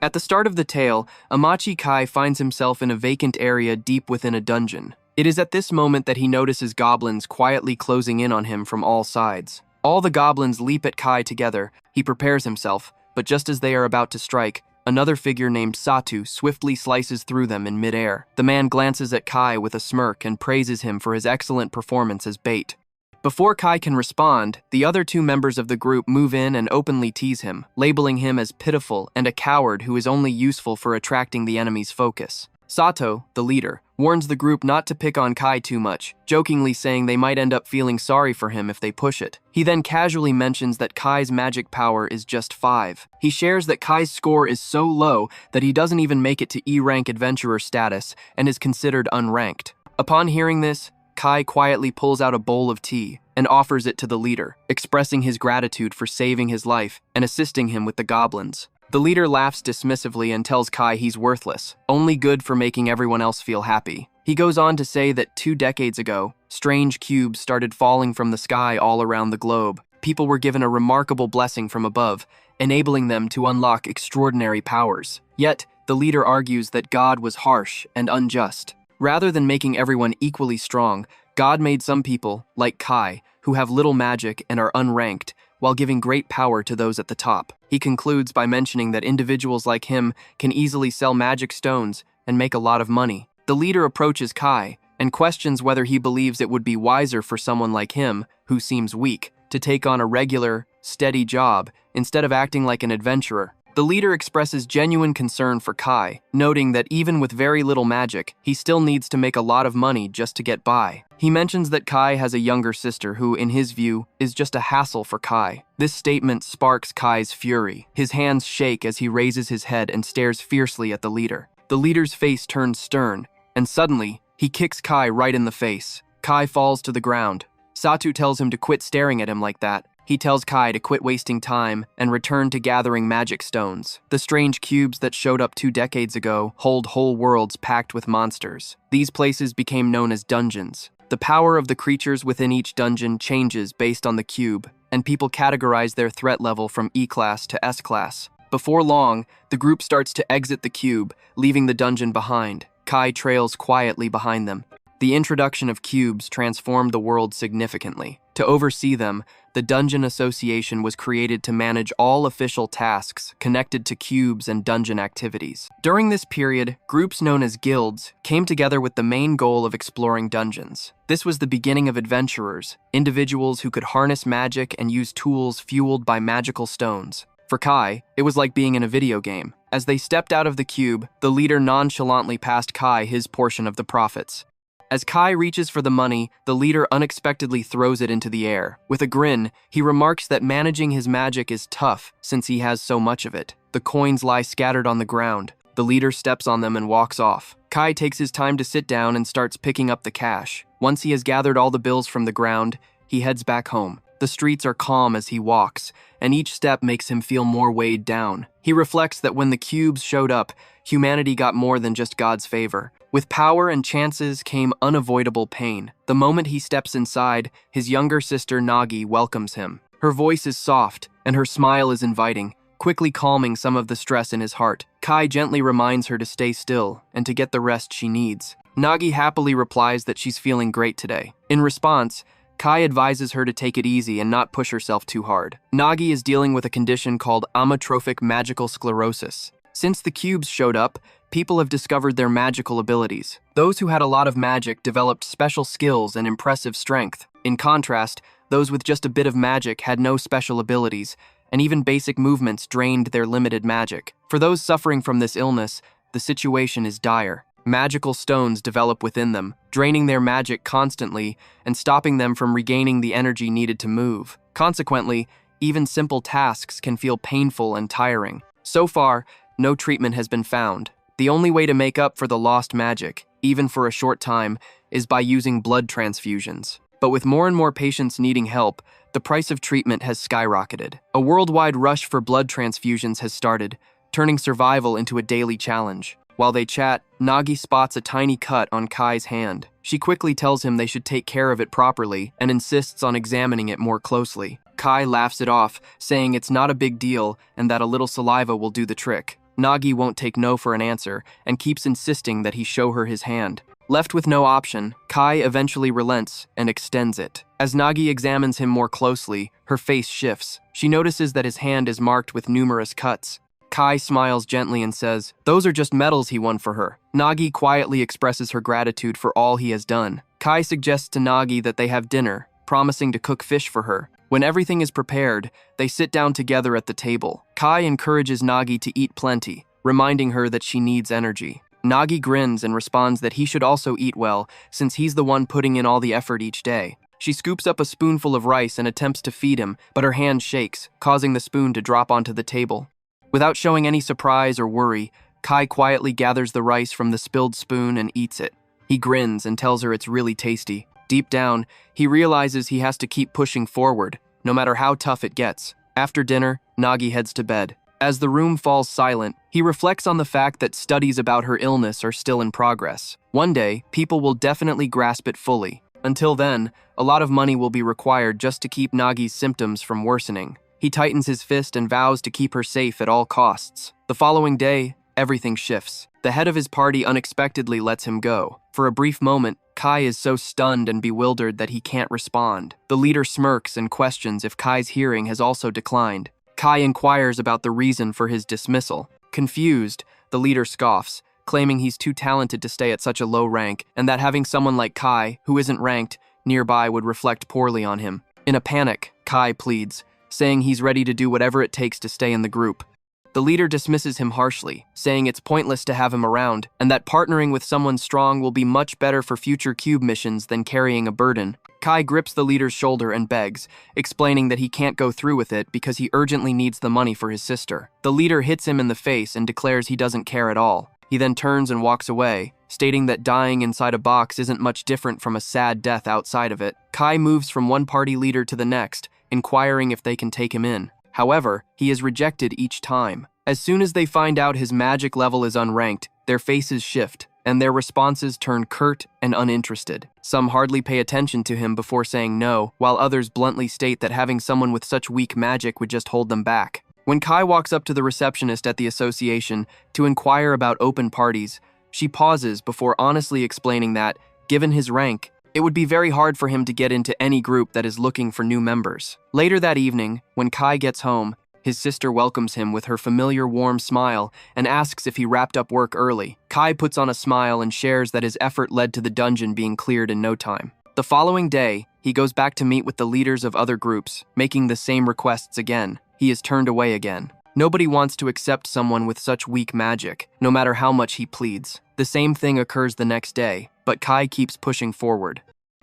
At the start of the tale, Amachi Kai finds himself in a vacant area deep within a dungeon. It is at this moment that he notices goblins quietly closing in on him from all sides. All the goblins leap at Kai together. He prepares himself, but just as they are about to strike, another figure named Satu swiftly slices through them in midair. The man glances at Kai with a smirk and praises him for his excellent performance as bait. Before Kai can respond, the other two members of the group move in and openly tease him, labeling him as pitiful and a coward who is only useful for attracting the enemy's focus. Sato, the leader, warns the group not to pick on Kai too much, jokingly saying they might end up feeling sorry for him if they push it. He then casually mentions that Kai's magic power is just 5. He shares that Kai's score is so low that he doesn't even make it to E-rank adventurer status and is considered unranked. Upon hearing this, Kai quietly pulls out a bowl of tea and offers it to the leader, expressing his gratitude for saving his life and assisting him with the goblins. The leader laughs dismissively and tells Kai he's worthless, only good for making everyone else feel happy. He goes on to say that 2 decades ago, strange cubes started falling from the sky all around the globe. People were given a remarkable blessing from above, enabling them to unlock extraordinary powers. Yet, the leader argues that God was harsh and unjust. Rather than making everyone equally strong, God made some people, like Kai, who have little magic and are unranked, while giving great power to those at the top. He concludes by mentioning that individuals like him can easily sell magic stones and make a lot of money. The leader approaches Kai and questions whether he believes it would be wiser for someone like him, who seems weak, to take on a regular, steady job instead of acting like an adventurer. The leader expresses genuine concern for Kai, noting that even with very little magic, he still needs to make a lot of money just to get by. He mentions that Kai has a younger sister who, in his view, is just a hassle for Kai. This statement sparks Kai's fury. His hands shake as he raises his head and stares fiercely at the leader. The leader's face turns stern, and suddenly, he kicks Kai right in the face. Kai falls to the ground. Satu tells him to quit staring at him like that. He tells Kai to quit wasting time and return to gathering magic stones. The strange cubes that showed up 2 decades ago hold whole worlds packed with monsters. These places became known as dungeons. The power of the creatures within each dungeon changes based on the cube, and people categorize their threat level from E-class to S-class. Before long, the group starts to exit the cube, leaving the dungeon behind. Kai trails quietly behind them. The introduction of cubes transformed the world significantly. To oversee them, the Dungeon Association was created to manage all official tasks connected to cubes and dungeon activities. During this period, groups known as guilds came together with the main goal of exploring dungeons. This was the beginning of adventurers, individuals who could harness magic and use tools fueled by magical stones. For Kai, it was like being in a video game. As they stepped out of the cube, the leader nonchalantly passed Kai his portion of the profits. As Kai reaches for the money, the leader unexpectedly throws it into the air. With a grin, he remarks that managing his magic is tough since he has so much of it. The coins lie scattered on the ground. The leader steps on them and walks off. Kai takes his time to sit down and starts picking up the cash. Once he has gathered all the bills from the ground, he heads back home. The streets are calm as he walks, and each step makes him feel more weighed down. He reflects that when the cubes showed up, humanity got more than just God's favor. With power and chances came unavoidable pain. The moment he steps inside, his younger sister Nagi welcomes him. Her voice is soft, and her smile is inviting, quickly calming some of the stress in his heart. Kai gently reminds her to stay still and to get the rest she needs. Nagi happily replies that she's feeling great today. In response, Kai advises her to take it easy and not push herself too hard. Nagi is dealing with a condition called amyotrophic magical sclerosis. Since the cubes showed up, people have discovered their magical abilities. Those who had a lot of magic developed special skills and impressive strength. In contrast, those with just a bit of magic had no special abilities, and even basic movements drained their limited magic. For those suffering from this illness, the situation is dire. Magical stones develop within them, draining their magic constantly and stopping them from regaining the energy needed to move. Consequently, even simple tasks can feel painful and tiring. So far, no treatment has been found. The only way to make up for the lost magic, even for a short time, is by using blood transfusions. But with more and more patients needing help, the price of treatment has skyrocketed. A worldwide rush for blood transfusions has started, turning survival into a daily challenge. While they chat, Nagi spots a tiny cut on Kai's hand. She quickly tells him they should take care of it properly and insists on examining it more closely. Kai laughs it off, saying it's not a big deal and that a little saliva will do the trick. Nagi won't take no for an answer and keeps insisting that he show her his hand. Left with no option, Kai eventually relents and extends it. As Nagi examines him more closely, her face shifts. She notices that his hand is marked with numerous cuts. Kai smiles gently and says, "Those are just medals he won for her." Nagi quietly expresses her gratitude for all he has done. Kai suggests to Nagi that they have dinner, promising to cook fish for her. When everything is prepared, they sit down together at the table. Kai encourages Nagi to eat plenty, reminding her that she needs energy. Nagi grins and responds that he should also eat well, since he's the one putting in all the effort each day. She scoops up a spoonful of rice and attempts to feed him, but her hand shakes, causing the spoon to drop onto the table. Without showing any surprise or worry, Kai quietly gathers the rice from the spilled spoon and eats it. He grins and tells her it's really tasty. Deep down, he realizes he has to keep pushing forward, no matter how tough it gets. After dinner, Nagi heads to bed. As the room falls silent, he reflects on the fact that studies about her illness are still in progress. One day, people will definitely grasp it fully. Until then, a lot of money will be required just to keep Nagi's symptoms from worsening. He tightens his fist and vows to keep her safe at all costs. The following day, everything shifts. The head of his party unexpectedly lets him go. For a brief moment, Kai is so stunned and bewildered that he can't respond. The leader smirks and questions if Kai's hearing has also declined. Kai inquires about the reason for his dismissal. Confused, the leader scoffs, claiming he's too talented to stay at such a low rank, and that having someone like Kai, who isn't ranked, nearby would reflect poorly on him. In a panic, Kai pleads, saying he's ready to do whatever it takes to stay in the group. The leader dismisses him harshly, saying it's pointless to have him around, and that partnering with someone strong will be much better for future cube missions than carrying a burden. Kai grips the leader's shoulder and begs, explaining that he can't go through with it because he urgently needs the money for his sister. The leader hits him in the face and declares he doesn't care at all. He then turns and walks away, stating that dying inside a box isn't much different from a sad death outside of it. Kai moves from one party leader to the next, inquiring if they can take him in. However, he is rejected each time. As soon as they find out his magic level is unranked, their faces shift, and their responses turn curt and uninterested. Some hardly pay attention to him before saying no, while others bluntly state that having someone with such weak magic would just hold them back. When Kai walks up to the receptionist at the association to inquire about open parties, she pauses before honestly explaining that, given his rank, it would be very hard for him to get into any group that is looking for new members. Later that evening, when Kai gets home, his sister welcomes him with her familiar warm smile and asks if he wrapped up work early. Kai puts on a smile and shares that his effort led to the dungeon being cleared in no time. The following day, he goes back to meet with the leaders of other groups, making the same requests again. He is turned away again. Nobody wants to accept someone with such weak magic, no matter how much he pleads. The same thing occurs the next day, but Kai keeps pushing forward.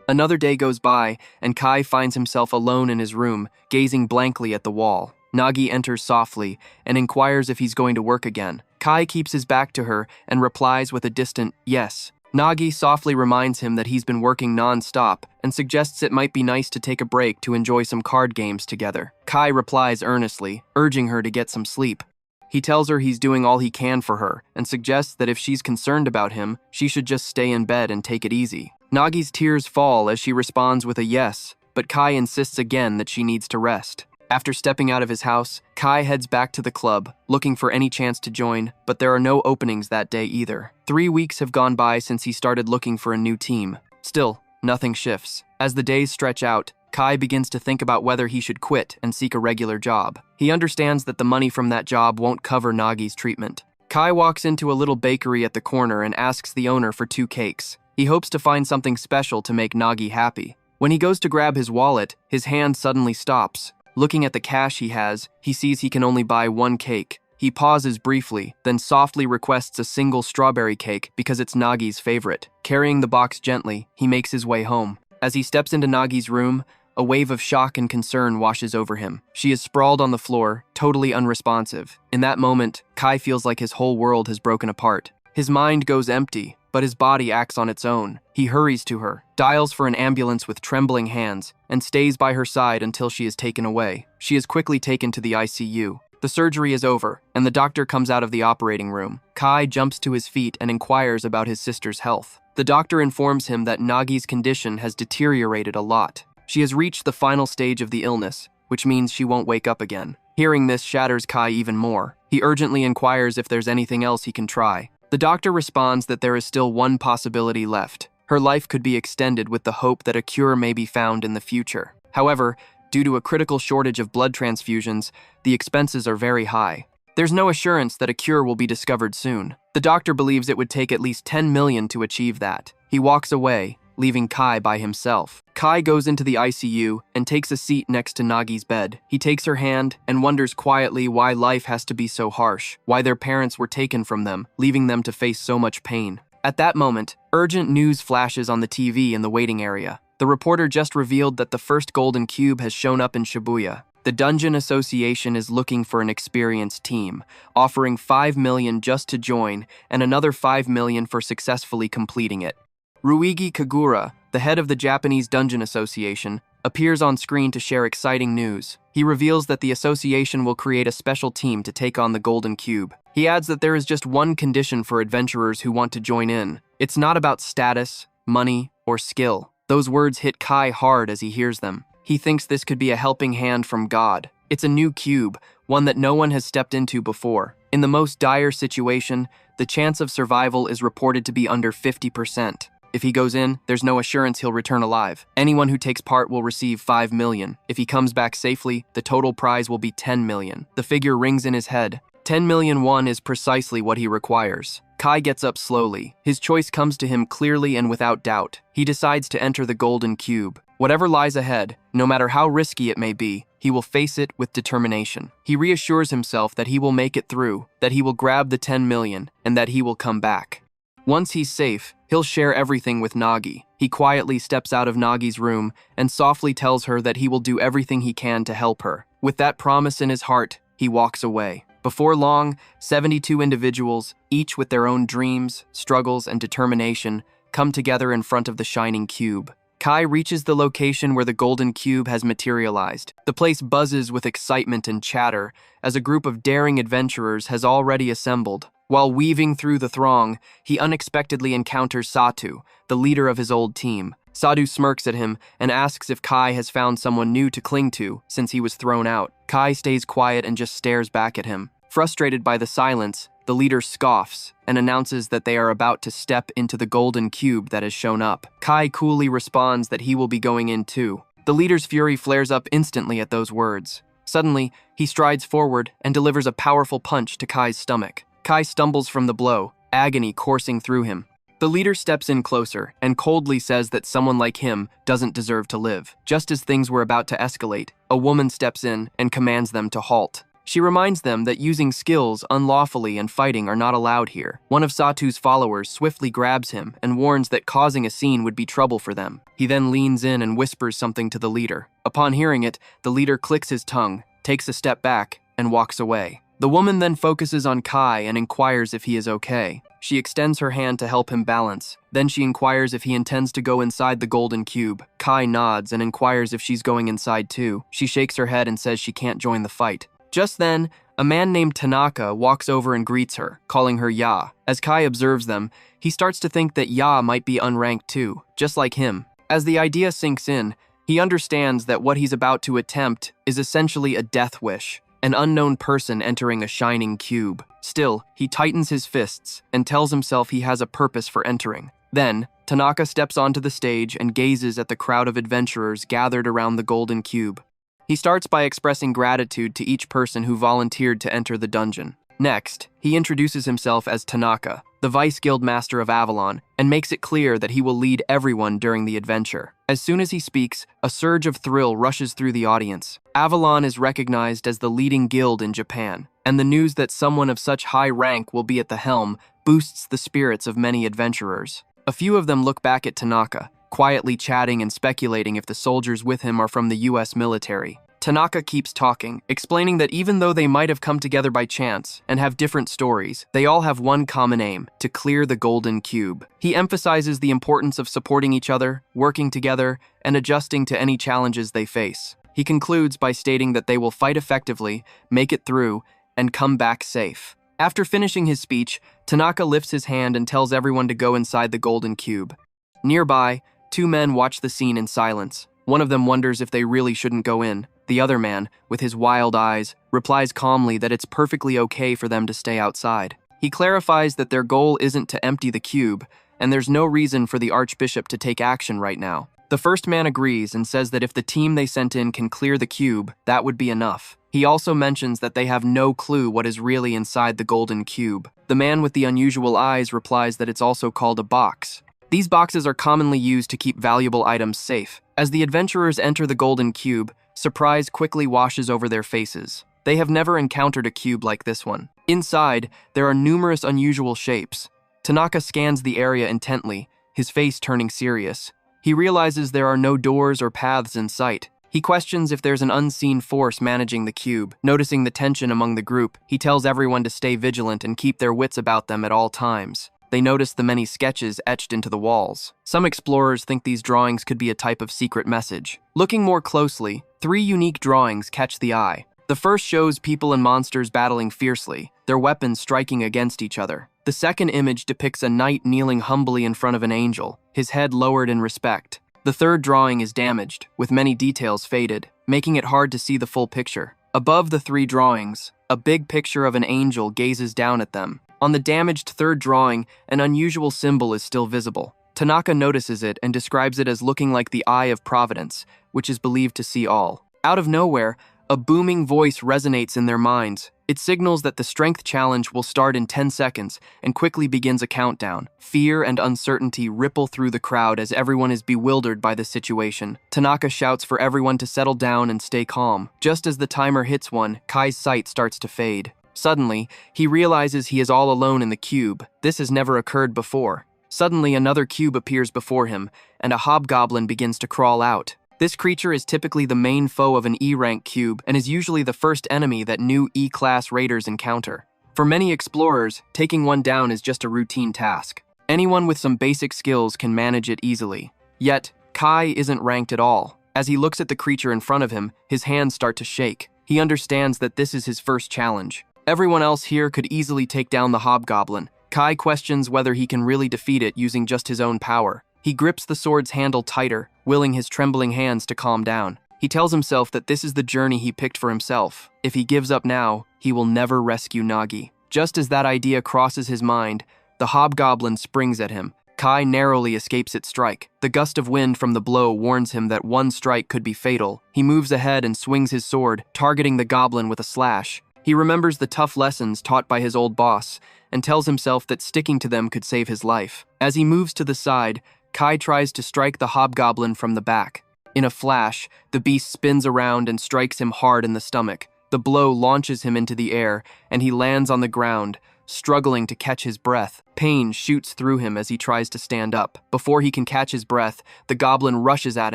Another day goes by, and Kai finds himself alone in his room, gazing blankly at the wall. Nagi enters softly and inquires if he's going to work again. Kai keeps his back to her and replies with a distant yes. Nagi softly reminds him that he's been working non-stop and suggests it might be nice to take a break to enjoy some card games together. Kai replies earnestly, urging her to get some sleep. He tells her he's doing all he can for her and suggests that if she's concerned about him, she should just stay in bed and take it easy. Nagi's tears fall as she responds with a yes, but Kai insists again that she needs to rest. After stepping out of his house, Kai heads back to the club, looking for any chance to join, but there are no openings that day either. 3 weeks have gone by since he started looking for a new team. Still, nothing shifts. As the days stretch out, Kai begins to think about whether he should quit and seek a regular job. He understands that the money from that job won't cover Nagi's treatment. Kai walks into a little bakery at the corner and asks the owner for 2 cakes. He hopes to find something special to make Nagi happy. When he goes to grab his wallet, his hand suddenly stops. Looking at the cash he has, he sees he can only buy 1 cake. He pauses briefly, then softly requests a single strawberry cake because it's Nagi's favorite. Carrying the box gently, he makes his way home. As he steps into Nagi's room, a wave of shock and concern washes over him. She is sprawled on the floor, totally unresponsive. In that moment, Kai feels like his whole world has broken apart. His mind goes empty, but his body acts on its own. He hurries to her, dials for an ambulance with trembling hands, and stays by her side until she is taken away. She is quickly taken to the ICU. The surgery is over, and the doctor comes out of the operating room. Kai jumps to his feet and inquires about his sister's health. The doctor informs him that Nagi's condition has deteriorated a lot. She has reached the final stage of the illness, which means she won't wake up again. Hearing this shatters Kai even more. He urgently inquires if there's anything else he can try. The doctor responds that there is still one possibility left. Her life could be extended with the hope that a cure may be found in the future. However, due to a critical shortage of blood transfusions, the expenses are very high. There's no assurance that a cure will be discovered soon. The doctor believes it would take at least 10 million to achieve that. He walks away, leaving Kai by himself. Kai goes into the ICU and takes a seat next to Nagi's bed. He takes her hand and wonders quietly why life has to be so harsh, why their parents were taken from them, leaving them to face so much pain. At that moment, urgent news flashes on the TV in the waiting area. The reporter just revealed that the first golden cube has shown up in Shibuya. The Dungeon Association is looking for an experienced team, offering 5 million just to join and another 5 million for successfully completing it. Ruigi Kagura, the head of the Japanese Dungeon Association, appears on screen to share exciting news. He reveals that the association will create a special team to take on the Golden Cube. He adds that there is just one condition for adventurers who want to join in. It's not about status, money, or skill. Those words hit Kai hard as he hears them. He thinks this could be a helping hand from God. It's a new cube, one that no one has stepped into before. In the most dire situation, the chance of survival is reported to be under 50%. If he goes in, there's no assurance he'll return alive. Anyone who takes part will receive 5 million. If he comes back safely, the total prize will be 10 million. The figure rings in his head. 10 million won is precisely what he requires. Kai gets up slowly. His choice comes to him clearly and without doubt. He decides to enter the Golden Cube. Whatever lies ahead, no matter how risky it may be, he will face it with determination. He reassures himself that he will make it through, that he will grab the 10 million, and that he will come back. Once he's safe, he'll share everything with Nagi. He quietly steps out of Nagi's room and softly tells her that he will do everything he can to help her. With that promise in his heart, he walks away. Before long, 72 individuals, each with their own dreams, struggles, and determination, come together in front of the shining cube. Kai reaches the location where the Golden Cube has materialized. The place buzzes with excitement and chatter as a group of daring adventurers has already assembled. While weaving through the throng, he unexpectedly encounters Satu, the leader of his old team. Satu smirks at him and asks if Kai has found someone new to cling to since he was thrown out. Kai stays quiet and just stares back at him. Frustrated by the silence, the leader scoffs and announces that they are about to step into the Golden Cube that has shown up. Kai coolly responds that he will be going in too. The leader's fury flares up instantly at those words. Suddenly, he strides forward and delivers a powerful punch to Kai's stomach. Kai stumbles from the blow, agony coursing through him. The leader steps in closer and coldly says that someone like him doesn't deserve to live. Just as things were about to escalate, a woman steps in and commands them to halt. She reminds them that using skills unlawfully and fighting are not allowed here. One of Satu's followers swiftly grabs him and warns that causing a scene would be trouble for them. He then leans in and whispers something to the leader. Upon hearing it, the leader clicks his tongue, takes a step back, and walks away. The woman then focuses on Kai and inquires if he is okay. She extends her hand to help him balance. Then she inquires if he intends to go inside the Golden Cube. Kai nods and inquires if she's going inside too. She shakes her head and says she can't join the fight. Just then, a man named Tanaka walks over and greets her, calling her Ya. As Kai observes them, he starts to think that Ya might be unranked too, just like him. As the idea sinks in, he understands that what he's about to attempt is essentially a death wish, an unknown person entering a shining cube. Still, he tightens his fists and tells himself he has a purpose for entering. Then, Tanaka steps onto the stage and gazes at the crowd of adventurers gathered around the Golden Cube. He starts by expressing gratitude to each person who volunteered to enter the dungeon. Next, he introduces himself as Tanaka, the Vice Guild Master of Avalon, and makes it clear that he will lead everyone during the adventure. As soon as he speaks, a surge of thrill rushes through the audience. Avalon is recognized as the leading guild in Japan, and the news that someone of such high rank will be at the helm boosts the spirits of many adventurers. A few of them look back at Tanaka, quietly chatting and speculating if the soldiers with him are from the US military. Tanaka keeps talking, explaining that even though they might have come together by chance and have different stories, they all have one common aim: to clear the Golden Cube. He emphasizes the importance of supporting each other, working together, and adjusting to any challenges they face. He concludes by stating that they will fight effectively, make it through, and come back safe. After finishing his speech, Tanaka lifts his hand and tells everyone to go inside the Golden Cube. Nearby, two men watch the scene in silence. One of them wonders if they really shouldn't go in. The other man, with his wild eyes, replies calmly that it's perfectly okay for them to stay outside. He clarifies that their goal isn't to empty the cube, and there's no reason for the Archbishop to take action right now. The first man agrees and says that if the team they sent in can clear the cube, that would be enough. He also mentions that they have no clue what is really inside the golden cube. The man with the unusual eyes replies that it's also called a box. These boxes are commonly used to keep valuable items safe. As the adventurers enter the golden cube, surprise quickly washes over their faces. They have never encountered a cube like this one. Inside, there are numerous unusual shapes. Tanaka scans the area intently, his face turning serious. He realizes there are no doors or paths in sight. He questions if there's an unseen force managing the cube. Noticing the tension among the group, he tells everyone to stay vigilant and keep their wits about them at all times. They notice the many sketches etched into the walls. Some explorers think these drawings could be a type of secret message. Looking more closely, 3 unique drawings catch the eye. The first shows people and monsters battling fiercely, their weapons striking against each other. The second image depicts a knight kneeling humbly in front of an angel, his head lowered in respect. The third drawing is damaged, with many details faded, making it hard to see the full picture. Above the 3 drawings, a big picture of an angel gazes down at them. On the damaged third drawing, an unusual symbol is still visible. Tanaka notices it and describes it as looking like the Eye of Providence, which is believed to see all. Out of nowhere, a booming voice resonates in their minds. It signals that the strength challenge will start in 10 seconds and quickly begins a countdown. Fear and uncertainty ripple through the crowd as everyone is bewildered by the situation. Tanaka shouts for everyone to settle down and stay calm. Just as the timer hits 1, Kai's sight starts to fade. Suddenly, he realizes he is all alone in the cube. This has never occurred before. Suddenly, another cube appears before him, and a hobgoblin begins to crawl out. This creature is typically the main foe of an E-rank cube and is usually the first enemy that new E-class raiders encounter. For many explorers, taking one down is just a routine task. Anyone with some basic skills can manage it easily. Yet, Kai isn't ranked at all. As he looks at the creature in front of him, his hands start to shake. He understands that this is his first challenge. Everyone else here could easily take down the hobgoblin. Kai questions whether he can really defeat it using just his own power. He grips the sword's handle tighter, willing his trembling hands to calm down. He tells himself that this is the journey he picked for himself. If he gives up now, he will never rescue Nagi. Just as that idea crosses his mind, the hobgoblin springs at him. Kai narrowly escapes its strike. The gust of wind from the blow warns him that one strike could be fatal. He moves ahead and swings his sword, targeting the goblin with a slash. He remembers the tough lessons taught by his old boss and tells himself that sticking to them could save his life. As he moves to the side, Kai tries to strike the hobgoblin from the back. In a flash, the beast spins around and strikes him hard in the stomach. The blow launches him into the air, and he lands on the ground, struggling to catch his breath. Pain shoots through him as he tries to stand up. Before he can catch his breath, the goblin rushes at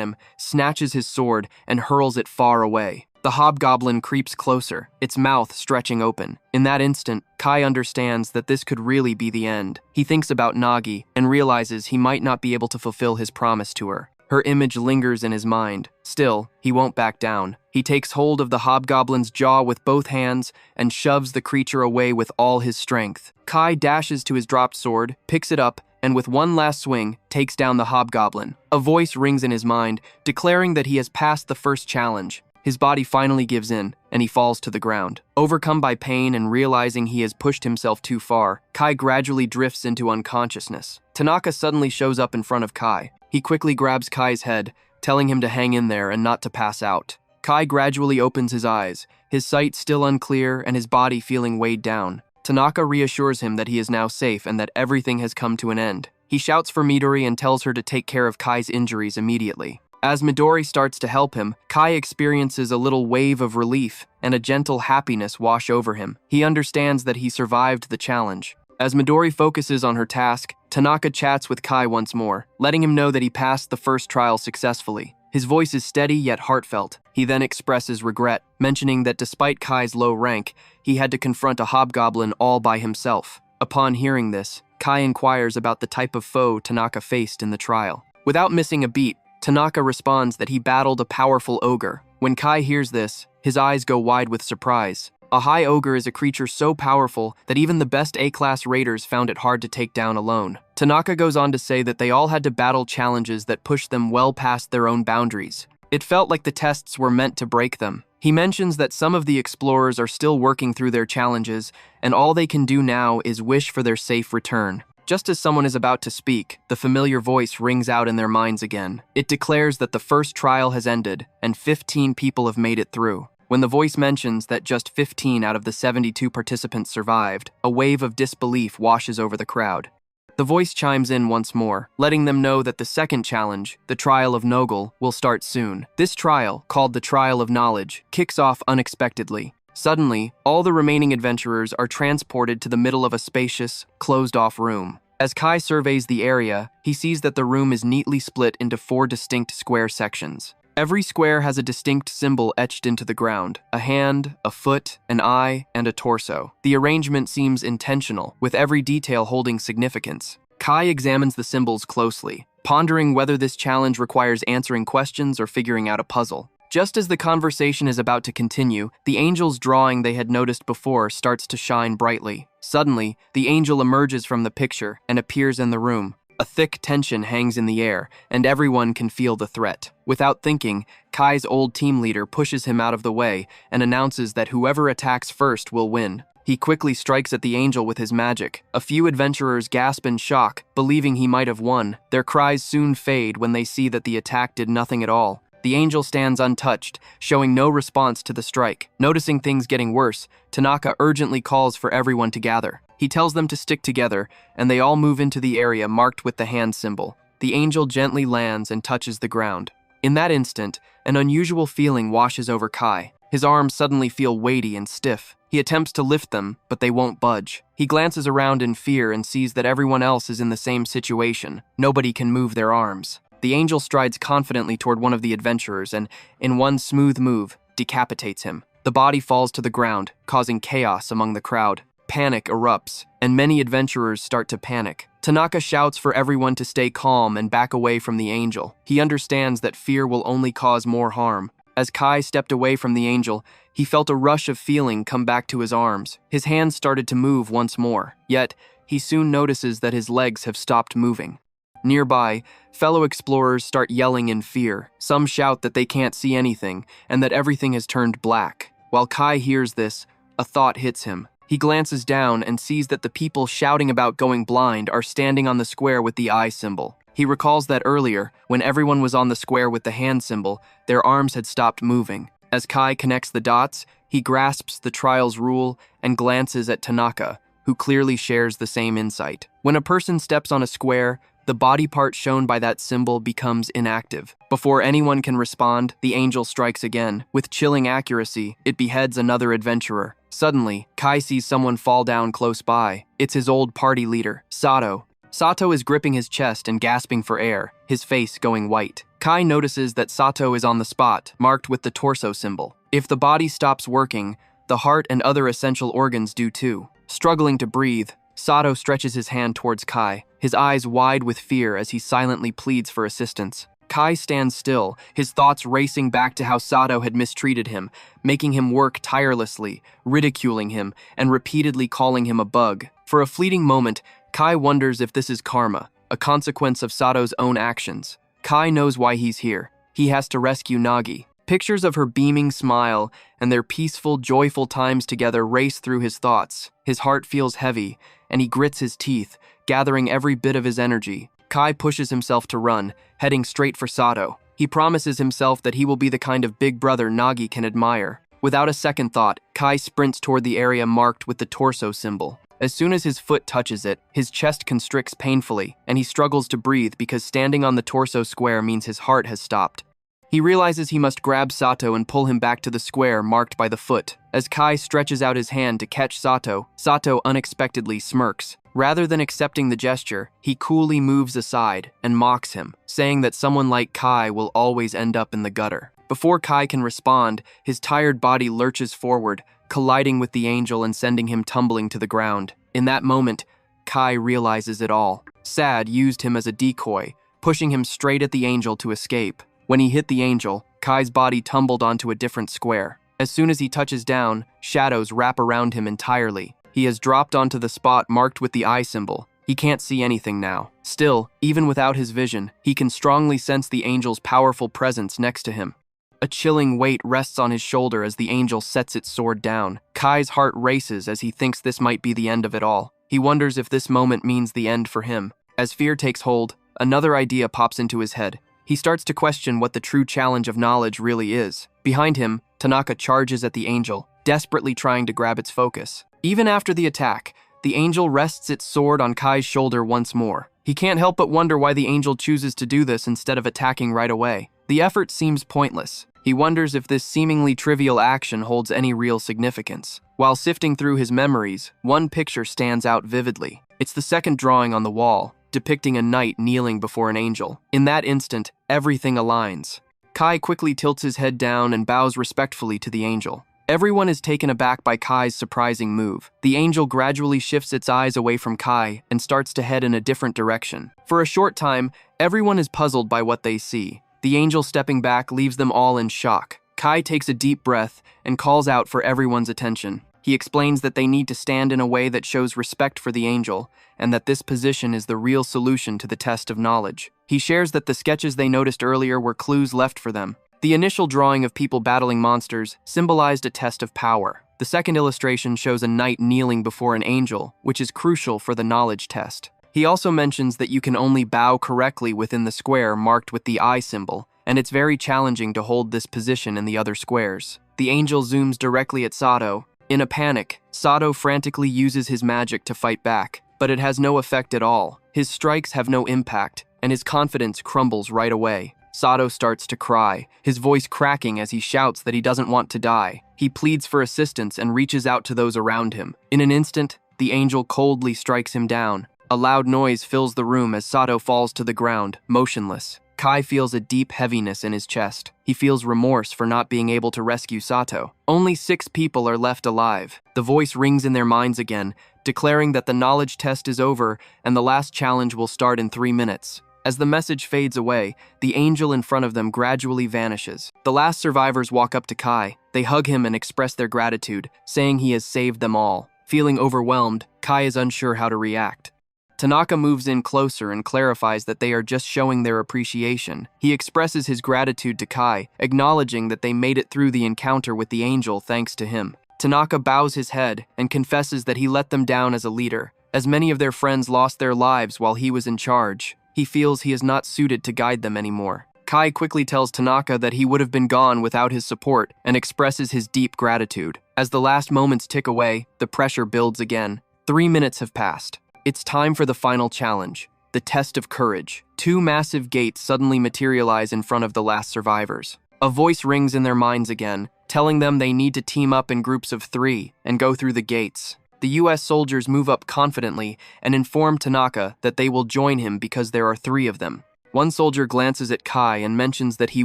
him, snatches his sword, and hurls it far away. The hobgoblin creeps closer, its mouth stretching open. In that instant, Kai understands that this could really be the end. He thinks about Nagi and realizes he might not be able to fulfill his promise to her. Her image lingers in his mind. Still, he won't back down. He takes hold of the hobgoblin's jaw with both hands and shoves the creature away with all his strength. Kai dashes to his dropped sword, picks it up, and with one last swing, takes down the hobgoblin. A voice rings in his mind, declaring that he has passed the first challenge. His body finally gives in, and he falls to the ground. Overcome by pain and realizing he has pushed himself too far, Kai gradually drifts into unconsciousness. Tanaka suddenly shows up in front of Kai. He quickly grabs Kai's head, telling him to hang in there and not to pass out. Kai gradually opens his eyes, his sight still unclear and his body feeling weighed down. Tanaka reassures him that he is now safe and that everything has come to an end. He shouts for Midori and tells her to take care of Kai's injuries immediately. As Midori starts to help him, Kai experiences a little wave of relief and a gentle happiness wash over him. He understands that he survived the challenge. As Midori focuses on her task, Tanaka chats with Kai once more, letting him know that he passed the first trial successfully. His voice is steady yet heartfelt. He then expresses regret, mentioning that despite Kai's low rank, he had to confront a hobgoblin all by himself. Upon hearing this, Kai inquires about the type of foe Tanaka faced in the trial. Without missing a beat, Tanaka responds that he battled a powerful ogre. When Kai hears this, his eyes go wide with surprise. A high ogre is a creature so powerful that even the best A-class raiders found it hard to take down alone. Tanaka goes on to say that they all had to battle challenges that pushed them well past their own boundaries. It felt like the tests were meant to break them. He mentions that some of the explorers are still working through their challenges, and all they can do now is wish for their safe return. Just as someone is about to speak, the familiar voice rings out in their minds again. It declares that the first trial has ended, and 15 people have made it through. When the voice mentions that just 15 out of the 72 participants survived, a wave of disbelief washes over the crowd. The voice chimes in once more, letting them know that the second challenge, the Trial of Nogel, will start soon. This trial, called the Trial of Knowledge, kicks off unexpectedly. Suddenly, all the remaining adventurers are transported to the middle of a spacious, closed-off room. As Kai surveys the area, he sees that the room is neatly split into 4 distinct square sections. Every square has a distinct symbol etched into the ground: a hand, a foot, an eye, and a torso. The arrangement seems intentional, with every detail holding significance. Kai examines the symbols closely, pondering whether this challenge requires answering questions or figuring out a puzzle. Just as the conversation is about to continue, the angel's drawing they had noticed before starts to shine brightly. Suddenly, the angel emerges from the picture and appears in the room. A thick tension hangs in the air, and everyone can feel the threat. Without thinking, Kai's old team leader pushes him out of the way and announces that whoever attacks first will win. He quickly strikes at the angel with his magic. A few adventurers gasp in shock, believing he might have won. Their cries soon fade when they see that the attack did nothing at all. The angel stands untouched, showing no response to the strike. Noticing things getting worse, Tanaka urgently calls for everyone to gather. He tells them to stick together, and they all move into the area marked with the hand symbol. The angel gently lands and touches the ground. In that instant, an unusual feeling washes over Kai. His arms suddenly feel weighty and stiff. He attempts to lift them, but they won't budge. He glances around in fear and sees that everyone else is in the same situation. Nobody can move their arms. The angel strides confidently toward one of the adventurers and, in one smooth move, decapitates him. The body falls to the ground, causing chaos among the crowd. Panic erupts, and many adventurers start to panic. Tanaka shouts for everyone to stay calm and back away from the angel. He understands that fear will only cause more harm. As Kai stepped away from the angel, he felt a rush of feeling come back to his arms. His hands started to move once more, yet he soon notices that his legs have stopped moving. Nearby, fellow explorers start yelling in fear. Some shout that they can't see anything and that everything has turned black. While Kai hears this, a thought hits him. He glances down and sees that the people shouting about going blind are standing on the square with the eye symbol. He recalls that earlier, when everyone was on the square with the hand symbol, their arms had stopped moving. As Kai connects the dots, he grasps the trial's rule and glances at Tanaka, who clearly shares the same insight. When a person steps on a square, the body part shown by that symbol becomes inactive. Before anyone can respond, the angel strikes again. With chilling accuracy, it beheads another adventurer. Suddenly, Kai sees someone fall down close by. It's his old party leader, Sato. Sato is gripping his chest and gasping for air, his face going white. Kai notices that Sato is on the spot, marked with the torso symbol. If the body stops working, the heart and other essential organs do too. Struggling to breathe, Sato stretches his hand towards Kai, his eyes wide with fear as he silently pleads for assistance. Kai stands still, his thoughts racing back to how Sato had mistreated him, making him work tirelessly, ridiculing him, and repeatedly calling him a bug. For a fleeting moment, Kai wonders if this is karma, a consequence of Sato's own actions. Kai knows why he's here. He has to rescue Nagi. Pictures of her beaming smile and their peaceful, joyful times together race through his thoughts. His heart feels heavy, and he grits his teeth, gathering every bit of his energy. Kai pushes himself to run, heading straight for Sato. He promises himself that he will be the kind of big brother Nagi can admire. Without a second thought, Kai sprints toward the area marked with the torso symbol. As soon as his foot touches it, his chest constricts painfully, and he struggles to breathe because standing on the torso square means his heart has stopped. He realizes he must grab Sato and pull him back to the square marked by the foot. As Kai stretches out his hand to catch Sato, Sato unexpectedly smirks. Rather than accepting the gesture, he coolly moves aside and mocks him, saying that someone like Kai will always end up in the gutter. Before Kai can respond, his tired body lurches forward, colliding with the angel and sending him tumbling to the ground. In that moment, Kai realizes it all. Sad used him as a decoy, pushing him straight at the angel to escape. When he hit the angel, Kai's body tumbled onto a different square. As soon as he touches down, shadows wrap around him entirely. He has dropped onto the spot marked with the eye symbol. He can't see anything now. Still, even without his vision, he can strongly sense the angel's powerful presence next to him. A chilling weight rests on his shoulder as the angel sets its sword down. Kai's heart races as he thinks this might be the end of it all. He wonders if this moment means the end for him. As fear takes hold, another idea pops into his head. He starts to question what the true challenge of knowledge really is. Behind him, Tanaka charges at the angel, desperately trying to grab its focus. Even after the attack, the angel rests its sword on Kai's shoulder once more. He can't help but wonder why the angel chooses to do this instead of attacking right away. The effort seems pointless. He wonders if this seemingly trivial action holds any real significance. While sifting through his memories, one picture stands out vividly. It's the second drawing on the wall, depicting a knight kneeling before an angel. In that instant, everything aligns. Kai quickly tilts his head down and bows respectfully to the angel. Everyone is taken aback by Kai's surprising move. The angel gradually shifts its eyes away from Kai and starts to head in a different direction. For a short time, everyone is puzzled by what they see. The angel stepping back leaves them all in shock. Kai takes a deep breath and calls out for everyone's attention. He explains that they need to stand in a way that shows respect for the angel, and that this position is the real solution to the test of knowledge. He shares that the sketches they noticed earlier were clues left for them. The initial drawing of people battling monsters symbolized a test of power. The second illustration shows a knight kneeling before an angel, which is crucial for the knowledge test. He also mentions that you can only bow correctly within the square marked with the eye symbol, and it's very challenging to hold this position in the other squares. The angel zooms directly at Sato. In a panic, Sato frantically uses his magic to fight back, but it has no effect at all. His strikes have no impact, and his confidence crumbles right away. Sato starts to cry, his voice cracking as he shouts that he doesn't want to die. He pleads for assistance and reaches out to those around him. In an instant, the angel coldly strikes him down. A loud noise fills the room as Sato falls to the ground, motionless. Kai feels a deep heaviness in his chest. He feels remorse for not being able to rescue Sato. Only 6 people are left alive. The voice rings in their minds again, declaring that the knowledge test is over and the last challenge will start in 3 minutes. As the message fades away, the angel in front of them gradually vanishes. The last survivors walk up to Kai. They hug him and express their gratitude, saying he has saved them all. Feeling overwhelmed, Kai is unsure how to react. Tanaka moves in closer and clarifies that they are just showing their appreciation. He expresses his gratitude to Kai, acknowledging that they made it through the encounter with the angel thanks to him. Tanaka bows his head and confesses that he let them down as a leader, as many of their friends lost their lives while he was in charge. He feels he is not suited to guide them anymore. Kai quickly tells Tanaka that he would have been gone without his support and expresses his deep gratitude. As the last moments tick away, the pressure builds again. 3 minutes have passed. It's time for the final challenge, the test of courage. 2 massive gates suddenly materialize in front of the last survivors. A voice rings in their minds again, telling them they need to team up in groups of 3 and go through the gates. The US soldiers move up confidently and inform Tanaka that they will join him because there are 3 of them. One soldier glances at Kai and mentions that he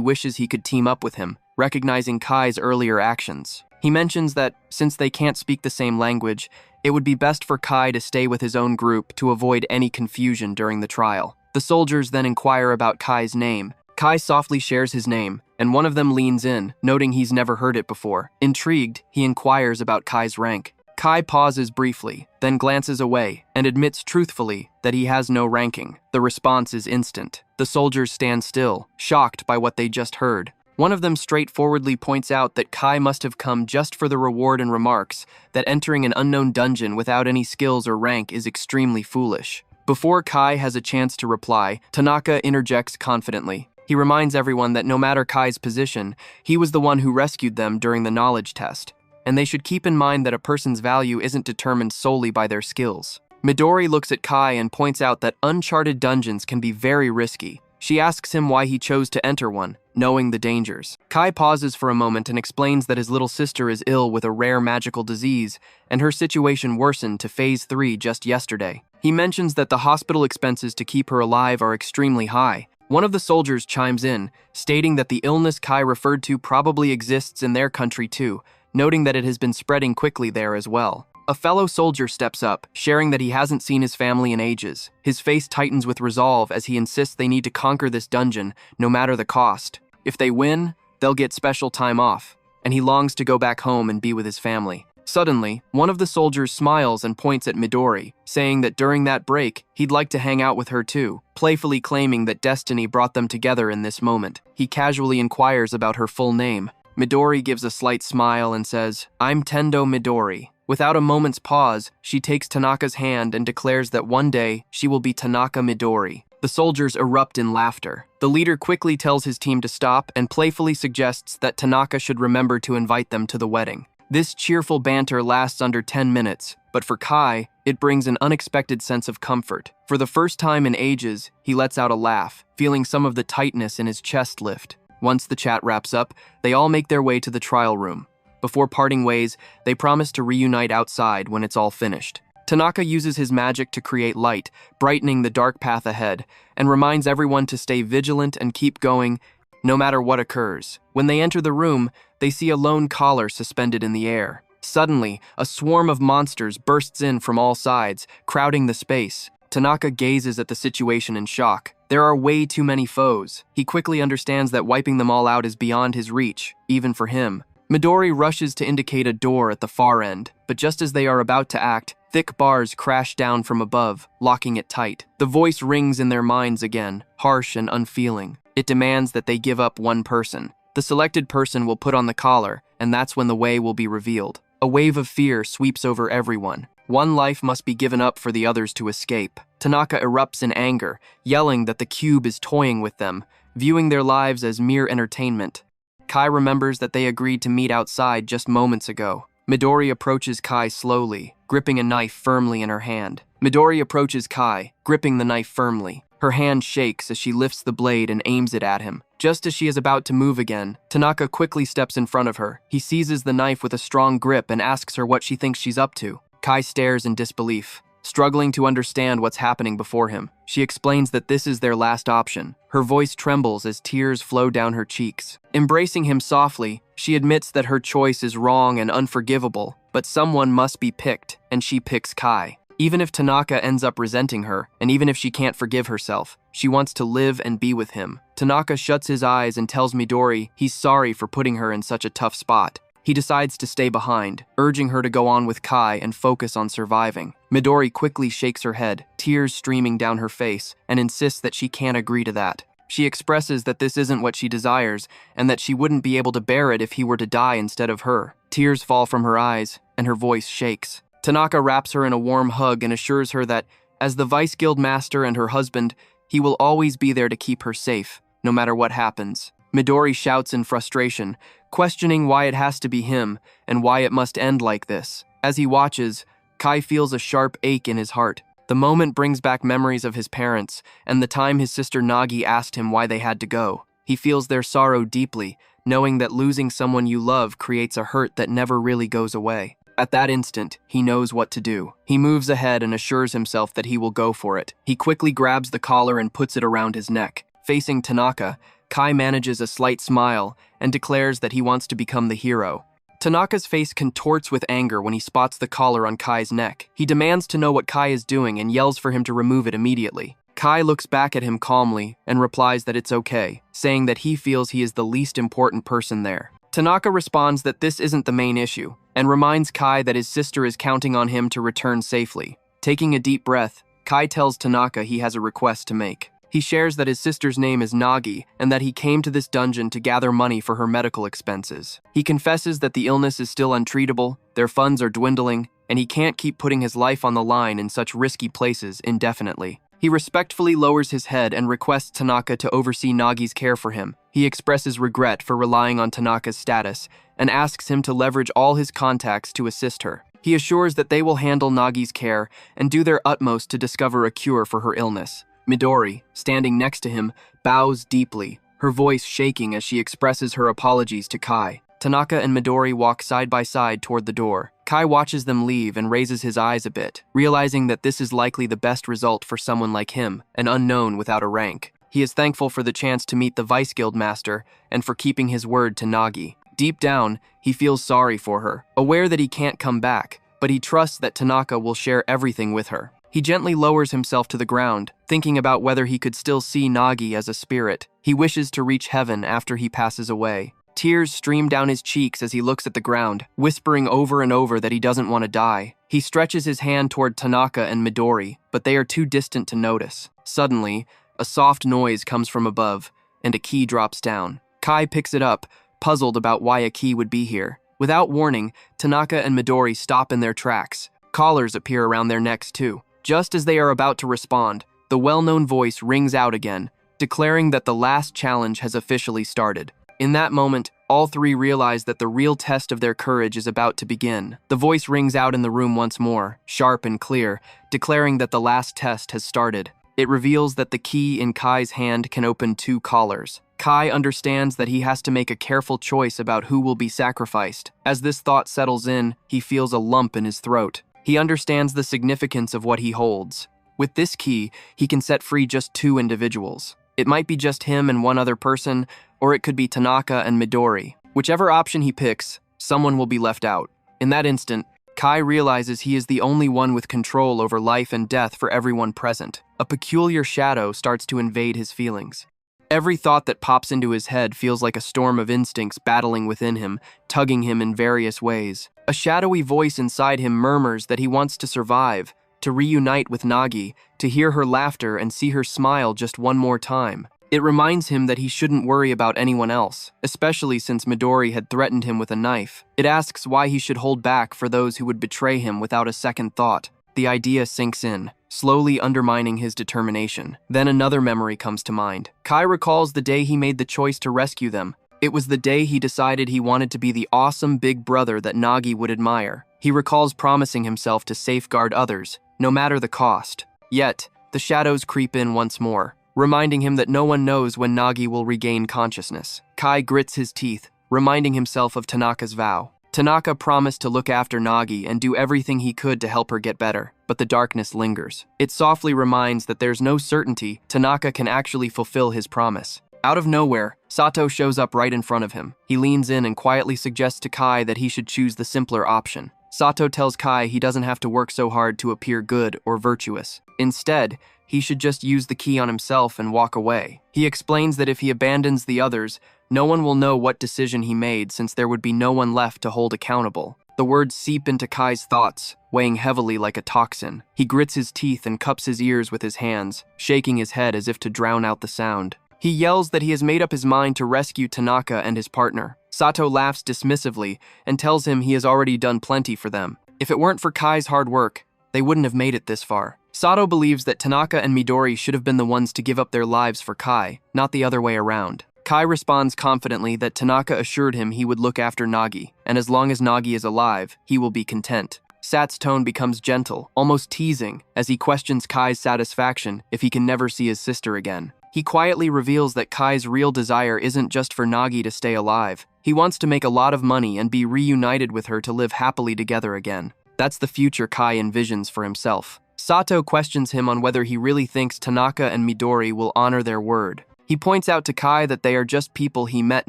wishes he could team up with him, recognizing Kai's earlier actions. He mentions that, since they can't speak the same language, it would be best for Kai to stay with his own group to avoid any confusion during the trial. The soldiers then inquire about Kai's name. Kai softly shares his name, and one of them leans in, noting he's never heard it before. Intrigued, he inquires about Kai's rank. Kai pauses briefly, then glances away, and admits truthfully that he has no ranking. The response is instant. The soldiers stand still, shocked by what they just heard. One of them straightforwardly points out that Kai must have come just for the reward and remarks that entering an unknown dungeon without any skills or rank is extremely foolish. Before Kai has a chance to reply, Tanaka interjects confidently. He reminds everyone that no matter Kai's position, he was the one who rescued them during the knowledge test, and they should keep in mind that a person's value isn't determined solely by their skills. Midori looks at Kai and points out that uncharted dungeons can be very risky. She asks him why he chose to enter one, knowing the dangers. Kai pauses for a moment and explains that his little sister is ill with a rare magical disease, and her situation worsened to Phase 3 just yesterday. He mentions that the hospital expenses to keep her alive are extremely high. One of the soldiers chimes in, stating that the illness Kai referred to probably exists in their country too, noting that it has been spreading quickly there as well. A fellow soldier steps up, sharing that he hasn't seen his family in ages. His face tightens with resolve as he insists they need to conquer this dungeon, no matter the cost. If they win, they'll get special time off, and he longs to go back home and be with his family. Suddenly, one of the soldiers smiles and points at Midori, saying that during that break, he'd like to hang out with her too. playfully claiming that destiny brought them together in this moment. He casually inquires about her full name. Midori gives a slight smile and says, "I'm Tendo Midori." Without a moment's pause, she takes Tanaka's hand and declares that one day she will be Tanaka Midori. The soldiers erupt in laughter. The leader quickly tells his team to stop and playfully suggests that Tanaka should remember to invite them to the wedding. This cheerful banter lasts under 10 minutes, but for Kai, it brings an unexpected sense of comfort. For the first time in ages, he lets out a laugh, feeling some of the tightness in his chest lift. Once the chat wraps up, they all make their way to the trial room. Before parting ways, they promise to reunite outside when it's all finished. Tanaka uses his magic to create light, brightening the dark path ahead, and reminds everyone to stay vigilant and keep going, no matter what occurs. When they enter the room, they see a lone collar suspended in the air. Suddenly, a swarm of monsters bursts in from all sides, crowding the space. Tanaka gazes at the situation in shock. There are way too many foes. He quickly understands that wiping them all out is beyond his reach, even for him. Midori rushes to indicate a door at the far end, but just as they are about to act, thick bars crash down from above, locking it tight. The voice rings in their minds again, harsh and unfeeling. It demands that they give up one person. The selected person will put on the collar, and that's when the way will be revealed. A wave of fear sweeps over everyone. One life must be given up for the others to escape. Tanaka erupts in anger, yelling that the cube is toying with them, viewing their lives as mere entertainment. Kai remembers that they agreed to meet outside just moments ago. Midori approaches Kai slowly, gripping a knife firmly in her hand. Midori approaches Kai, gripping the knife firmly. Her hand shakes as she lifts the blade and aims it at him. Just as she is about to move again, Tanaka quickly steps in front of her. He seizes the knife with a strong grip and asks her what she thinks she's up to. Kai stares in disbelief, struggling to understand what's happening before him. She explains that this is their last option. Her voice trembles as tears flow down her cheeks. Embracing him softly, she admits that her choice is wrong and unforgivable, but someone must be picked, and she picks Kai. Even if Tanaka ends up resenting her, and even if she can't forgive herself, she wants to live and be with him. Tanaka shuts his eyes and tells Midori he's sorry for putting her in such a tough spot. He decides to stay behind, urging her to go on with Kai and focus on surviving. Midori quickly shakes her head, tears streaming down her face, and insists that she can't agree to that. She expresses that this isn't what she desires, and that she wouldn't be able to bear it if he were to die instead of her. Tears fall from her eyes, and her voice shakes. Tanaka wraps her in a warm hug and assures her that, as the Vice Guild Master and her husband, he will always be there to keep her safe, no matter what happens. Midori shouts in frustration, questioning why it has to be him and why it must end like this. As he watches, Kai feels a sharp ache in his heart. The moment brings back memories of his parents and the time his sister Nagi asked him why they had to go. He feels their sorrow deeply, knowing that losing someone you love creates a hurt that never really goes away. At that instant, he knows what to do. He moves ahead and assures himself that he will go for it. He quickly grabs the collar and puts it around his neck. Facing Tanaka, Kai manages a slight smile and declares that he wants to become the hero. Tanaka's face contorts with anger when he spots the collar on Kai's neck. He demands to know what Kai is doing and yells for him to remove it immediately. Kai looks back at him calmly and replies that it's okay, saying that he feels he is the least important person there. Tanaka responds that this isn't the main issue, and reminds Kai that his sister is counting on him to return safely. Taking a deep breath, Kai tells Tanaka he has a request to make. He shares that his sister's name is Nagi, and that he came to this dungeon to gather money for her medical expenses. He confesses that the illness is still untreatable, their funds are dwindling, and he can't keep putting his life on the line in such risky places indefinitely. He respectfully lowers his head and requests Tanaka to oversee Nagi's care for him. He expresses regret for relying on Tanaka's status, and asks him to leverage all his contacts to assist her. He assures that they will handle Nagi's care and do their utmost to discover a cure for her illness. Midori, standing next to him, bows deeply, her voice shaking as she expresses her apologies to Kai. Tanaka and Midori walk side by side toward the door. Kai watches them leave and raises his eyes a bit, realizing that this is likely the best result for someone like him, an unknown without a rank. He is thankful for the chance to meet the Vice Guild Master and for keeping his word to Nagi. Deep down, he feels sorry for her, aware that he can't come back, but he trusts that Tanaka will share everything with her. He gently lowers himself to the ground, thinking about whether he could still see Nagi as a spirit. He wishes to reach heaven after he passes away. Tears stream down his cheeks as he looks at the ground, whispering over and over that he doesn't want to die. He stretches his hand toward Tanaka and Midori, but they are too distant to notice. Suddenly, A soft noise comes from above, and a key drops down. Kai picks it up, puzzled about why a key would be here. Without warning, Tanaka and Midori stop in their tracks. Collars appear around their necks too. Just as they are about to respond, the well-known voice rings out again, declaring that the last challenge has officially started. In that moment, all three realize that the real test of their courage is about to begin. The voice rings out in the room once more, sharp and clear, declaring that the last test has started. It reveals that the key in Kai's hand can open 2 collars. Kai understands that he has to make a careful choice about who will be sacrificed. As this thought settles in, he feels a lump in his throat. He understands the significance of what he holds. With this key, he can set free just 2 individuals. It might be just him and one other person, or it could be Tanaka and Midori. Whichever option he picks, someone will be left out. In that instant, Kai realizes he is the only one with control over life and death for everyone present. A peculiar shadow starts to invade his feelings. Every thought that pops into his head feels like a storm of instincts battling within him, tugging him in various ways. A shadowy voice inside him murmurs that he wants to survive, to reunite with Nagi, to hear her laughter and see her smile just one more time. It reminds him that he shouldn't worry about anyone else, especially since Midori had threatened him with a knife. It asks why he should hold back for those who would betray him without a second thought. The idea sinks in, slowly undermining his determination. Then another memory comes to mind. Kai recalls the day he made the choice to rescue them. It was the day he decided he wanted to be the awesome big brother that Nagi would admire. He recalls promising himself to safeguard others, no matter the cost. Yet, the shadows creep in once more, reminding him that no one knows when Nagi will regain consciousness. Kai grits his teeth, reminding himself of Tanaka's vow. Tanaka promised to look after Nagi and do everything he could to help her get better, but the darkness lingers. It softly reminds that there's no certainty Tanaka can actually fulfill his promise. Out of nowhere, Sato shows up right in front of him. He leans in and quietly suggests to Kai that he should choose the simpler option. Sato tells Kai he doesn't have to work so hard to appear good or virtuous. Instead, he should just use the key on himself and walk away. He explains that if he abandons the others, no one will know what decision he made since there would be no one left to hold accountable. The words seep into Kai's thoughts, weighing heavily like a toxin. He grits his teeth and cups his ears with his hands, shaking his head as if to drown out the sound. He yells that he has made up his mind to rescue Tanaka and his partner. Sato laughs dismissively and tells him he has already done plenty for them. If it weren't for Kai's hard work, they wouldn't have made it this far. Sato believes that Tanaka and Midori should have been the ones to give up their lives for Kai, not the other way around. Kai responds confidently that Tanaka assured him he would look after Nagi, and as long as Nagi is alive, he will be content. Sat's tone becomes gentle, almost teasing, as he questions Kai's satisfaction if he can never see his sister again. He quietly reveals that Kai's real desire isn't just for Nagi to stay alive. He wants to make a lot of money and be reunited with her to live happily together again. That's the future Kai envisions for himself. Sato questions him on whether he really thinks Tanaka and Midori will honor their word. He points out to Kai that they are just people he met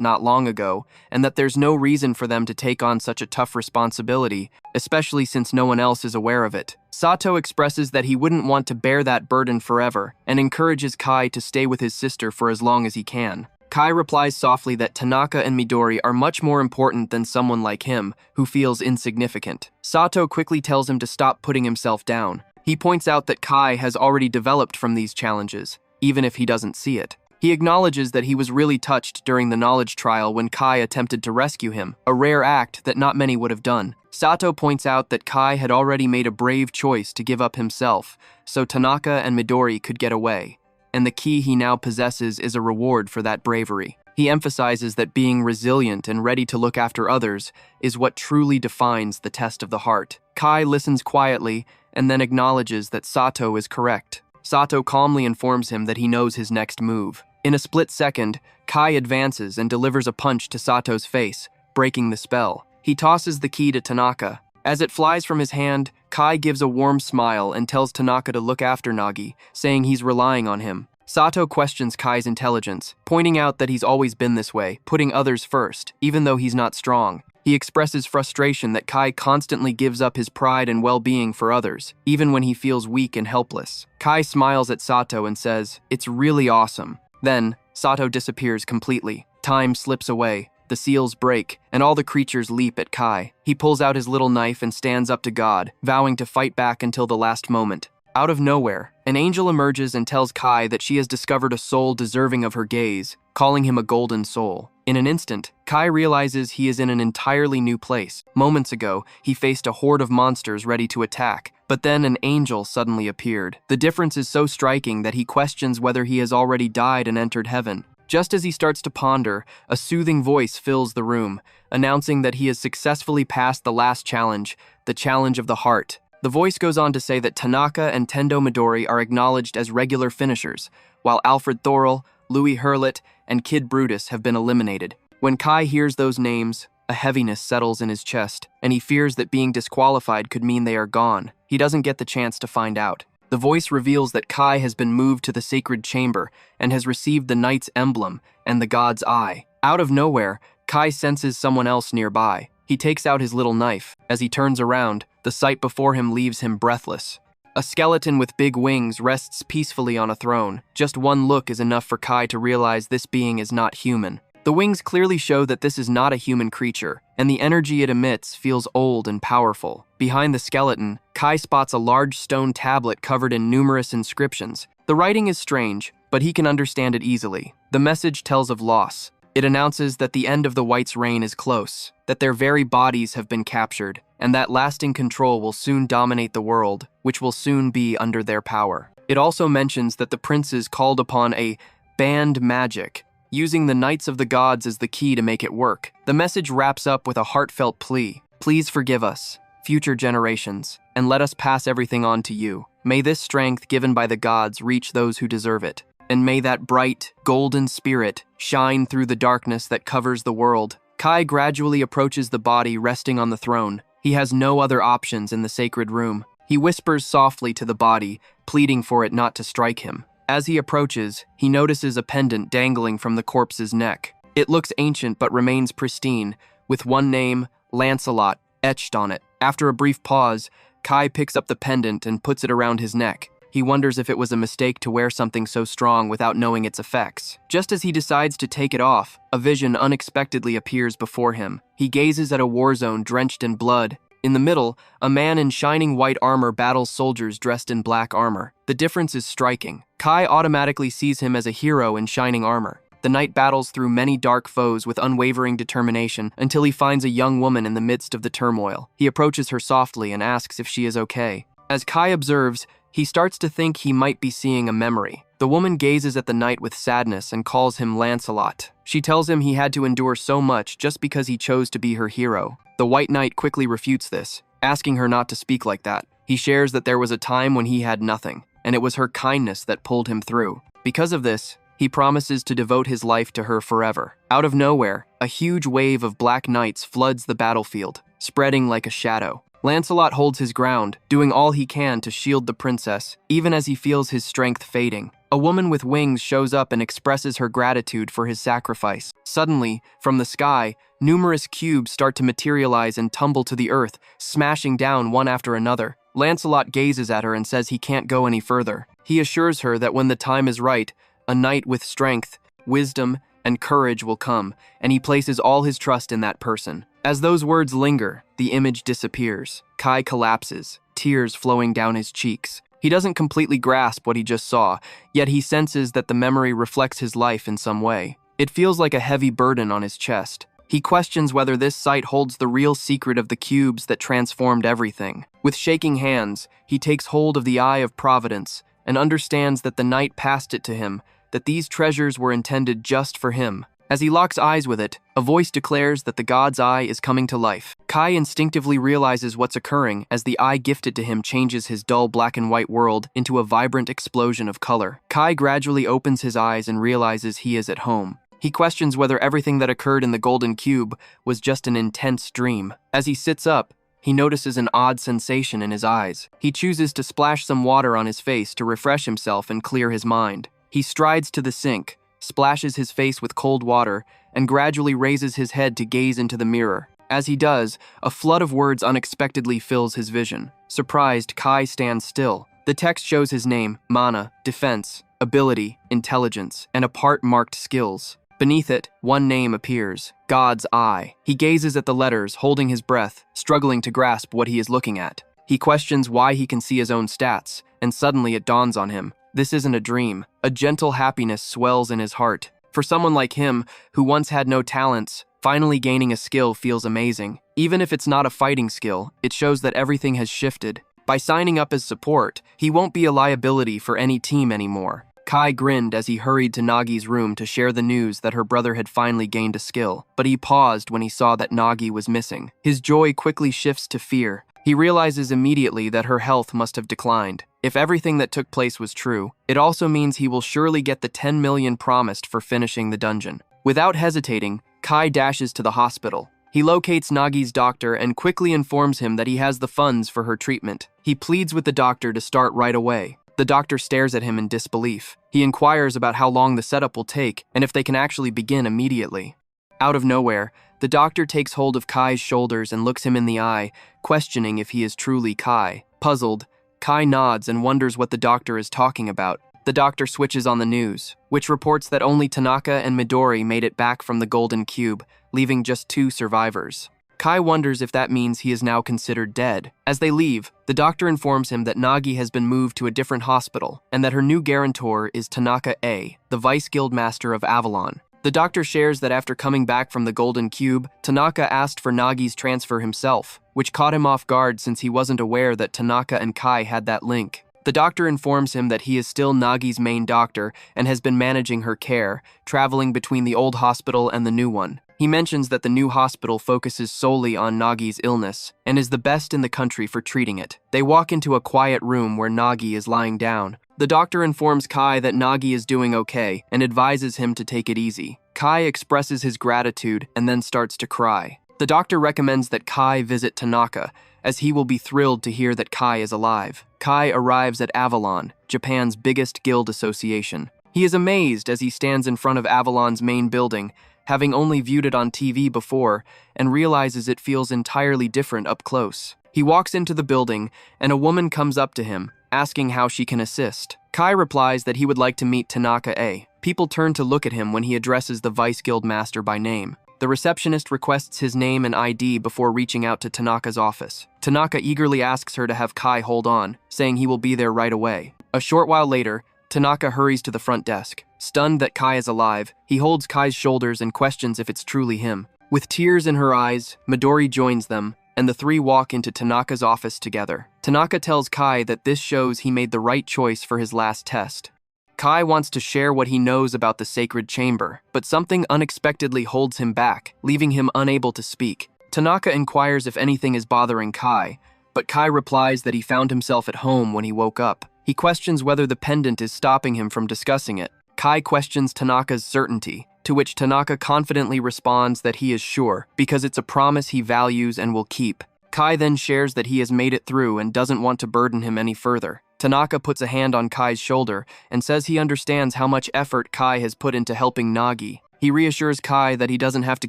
not long ago, and that there's no reason for them to take on such a tough responsibility, especially since no one else is aware of it. Sato expresses that he wouldn't want to bear that burden forever, and encourages Kai to stay with his sister for as long as he can. Kai replies softly that Tanaka and Midori are much more important than someone like him, who feels insignificant. Sato quickly tells him to stop putting himself down. He points out that Kai has already developed from these challenges, even if he doesn't see it. He acknowledges that he was really touched during the knowledge trial when Kai attempted to rescue him, a rare act that not many would have done. Sato points out that Kai had already made a brave choice to give up himself, so Tanaka and Midori could get away, and the key he now possesses is a reward for that bravery. He emphasizes that being resilient and ready to look after others is what truly defines the test of the heart. Kai listens quietly and then acknowledges that Sato is correct. Sato calmly informs him that he knows his next move. In a split second, Kai advances and delivers a punch to Sato's face, breaking the spell. He tosses the key to Tanaka. As it flies from his hand, Kai gives a warm smile and tells Tanaka to look after Nagi, saying he's relying on him. Sato questions Kai's intelligence, pointing out that he's always been this way, putting others first, even though he's not strong. He expresses frustration that Kai constantly gives up his pride and well-being for others, even when he feels weak and helpless. Kai smiles at Sato and says, "It's really awesome." Then, Sato disappears completely. Time slips away, the seals break, and all the creatures leap at Kai. He pulls out his little knife and stands up to God, vowing to fight back until the last moment. Out of nowhere, an angel emerges and tells Kai that she has discovered a soul deserving of her gaze, calling him a golden soul. In an instant, Kai realizes he is in an entirely new place. Moments ago, he faced a horde of monsters ready to attack, but then an angel suddenly appeared. The difference is so striking that he questions whether he has already died and entered heaven. Just as he starts to ponder, a soothing voice fills the room, announcing that he has successfully passed the last challenge, the challenge of the heart. The voice goes on to say that Tanaka and Tendo Midori are acknowledged as regular finishers, while Alfred Thorel, Louis Hurlet, and Kid Brutus have been eliminated. When Kai hears those names, a heaviness settles in his chest, and he fears that being disqualified could mean they are gone. He doesn't get the chance to find out. The voice reveals that Kai has been moved to the sacred chamber and has received the knight's emblem and the god's eye. Out of nowhere, Kai senses someone else nearby. He takes out his little knife. As he turns around, the sight before him leaves him breathless. A skeleton with big wings rests peacefully on a throne. Just one look is enough for Kai to realize this being is not human. The wings clearly show that this is not a human creature, and the energy it emits feels old and powerful. Behind the skeleton, Kai spots a large stone tablet covered in numerous inscriptions. The writing is strange, but he can understand it easily. The message tells of loss. It announces that the end of the Whites' reign is close, that their very bodies have been captured, and that lasting control will soon dominate the world, which will soon be under their power. It also mentions that the princes called upon a banned magic, using the Knights of the Gods as the key to make it work. The message wraps up with a heartfelt plea. Please forgive us, future generations, and let us pass everything on to you. May this strength given by the gods reach those who deserve it. And may that bright, golden spirit shine through the darkness that covers the world. Kai gradually approaches the body resting on the throne. He has no other options in the sacred room. He whispers softly to the body, pleading for it not to strike him. As he approaches, he notices a pendant dangling from the corpse's neck. It looks ancient but remains pristine, with one name, Lancelot, etched on it. After a brief pause, Kai picks up the pendant and puts it around his neck. He wonders if it was a mistake to wear something so strong without knowing its effects. Just as he decides to take it off, a vision unexpectedly appears before him. He gazes at a war zone drenched in blood. In the middle, a man in shining white armor battles soldiers dressed in black armor. The difference is striking. Kai automatically sees him as a hero in shining armor. The knight battles through many dark foes with unwavering determination until he finds a young woman in the midst of the turmoil. He approaches her softly and asks if she is okay. As Kai observes, he starts to think he might be seeing a memory. The woman gazes at the knight with sadness and calls him Lancelot. She tells him he had to endure so much just because he chose to be her hero. The White Knight quickly refutes this, asking her not to speak like that. He shares that there was a time when he had nothing, and it was her kindness that pulled him through. Because of this, he promises to devote his life to her forever. Out of nowhere, a huge wave of black knights floods the battlefield, spreading like a shadow. Lancelot holds his ground, doing all he can to shield the princess, even as he feels his strength fading. A woman with wings shows up and expresses her gratitude for his sacrifice. Suddenly, from the sky, numerous cubes start to materialize and tumble to the earth, smashing down one after another. Lancelot gazes at her and says he can't go any further. He assures her that when the time is right, a knight with strength, wisdom, and courage will come, and he places all his trust in that person. As those words linger, the image disappears. Kai collapses, tears flowing down his cheeks. He doesn't completely grasp what he just saw, yet he senses that the memory reflects his life in some way. It feels like a heavy burden on his chest. He questions whether this sight holds the real secret of the cubes that transformed everything. With shaking hands, he takes hold of the eye of Providence and understands that the night passed it to him, that these treasures were intended just for him. As he locks eyes with it, a voice declares that the god's eye is coming to life. Kai instinctively realizes what's occurring as the eye gifted to him changes his dull black and white world into a vibrant explosion of color. Kai gradually opens his eyes and realizes he is at home. He questions whether everything that occurred in the golden cube was just an intense dream. As he sits up, he notices an odd sensation in his eyes. He chooses to splash some water on his face to refresh himself and clear his mind. He strides to the sink, splashes his face with cold water, and gradually raises his head to gaze into the mirror. As he does, a flood of words unexpectedly fills his vision. Surprised, Kai stands still. The text shows his name, mana, defense, ability, intelligence, and a part marked skills. Beneath it, one name appears, God's Eye. He gazes at the letters, holding his breath, struggling to grasp what he is looking at. He questions why he can see his own stats, and suddenly it dawns on him. This isn't a dream. A gentle happiness swells in his heart. For someone like him, who once had no talents, finally gaining a skill feels amazing. Even if it's not a fighting skill, it shows that everything has shifted. By signing up as support, he won't be a liability for any team anymore. Kai grinned as he hurried to Nagi's room to share the news that her brother had finally gained a skill, but he paused when he saw that Nagi was missing. His joy quickly shifts to fear. He realizes immediately that her health must have declined. If everything that took place was true, it also means he will surely get the 10 million promised for finishing the dungeon. Without hesitating, Kai dashes to the hospital. He locates Nagi's doctor and quickly informs him that he has the funds for her treatment. He pleads with the doctor to start right away. The doctor stares at him in disbelief. He inquires about how long the setup will take and if they can actually begin immediately. Out of nowhere, the doctor takes hold of Kai's shoulders and looks him in the eye, questioning if he is truly Kai. Puzzled, Kai nods and wonders what the doctor is talking about. The doctor switches on the news, which reports that only Tanaka and Midori made it back from the Golden Cube, leaving just 2 survivors. Kai wonders if that means he is now considered dead. As they leave, the doctor informs him that Nagi has been moved to a different hospital and that her new guarantor is Tanaka A, the Vice Guild Master of Avalon. The doctor shares that after coming back from the Golden Cube, Tanaka asked for Nagi's transfer himself, which caught him off guard since he wasn't aware that Tanaka and Kai had that link. The doctor informs him that he is still Nagi's main doctor and has been managing her care, traveling between the old hospital and the new one. He mentions that the new hospital focuses solely on Nagi's illness and is the best in the country for treating it. They walk into a quiet room where Nagi is lying down. The doctor informs Kai that Nagi is doing okay and advises him to take it easy. Kai expresses his gratitude and then starts to cry. The doctor recommends that Kai visit Tanaka, as he will be thrilled to hear that Kai is alive. Kai arrives at Avalon, Japan's biggest guild association. He is amazed as he stands in front of Avalon's main building, having only viewed it on TV before, and realizes it feels entirely different up close. He walks into the building, and a woman comes up to him, asking how she can assist. Kai replies that he would like to meet Tanaka A. People turn to look at him when he addresses the Vice Guild Master by name. The receptionist requests his name and ID before reaching out to Tanaka's office. Tanaka eagerly asks her to have Kai hold on, saying he will be there right away. A short while later, Tanaka hurries to the front desk. Stunned that Kai is alive, he holds Kai's shoulders and questions if it's truly him. With tears in her eyes, Midori joins them, and the 3 walk into Tanaka's office together. Tanaka tells Kai that this shows he made the right choice for his last test. Kai wants to share what he knows about the sacred chamber, but something unexpectedly holds him back, leaving him unable to speak. Tanaka inquires if anything is bothering Kai, but Kai replies that he found himself at home when he woke up. He questions whether the pendant is stopping him from discussing it. Kai questions Tanaka's certainty, to which Tanaka confidently responds that he is sure, because it's a promise he values and will keep. Kai then shares that he has made it through and doesn't want to burden him any further. Tanaka puts a hand on Kai's shoulder and says he understands how much effort Kai has put into helping Nagi. He reassures Kai that he doesn't have to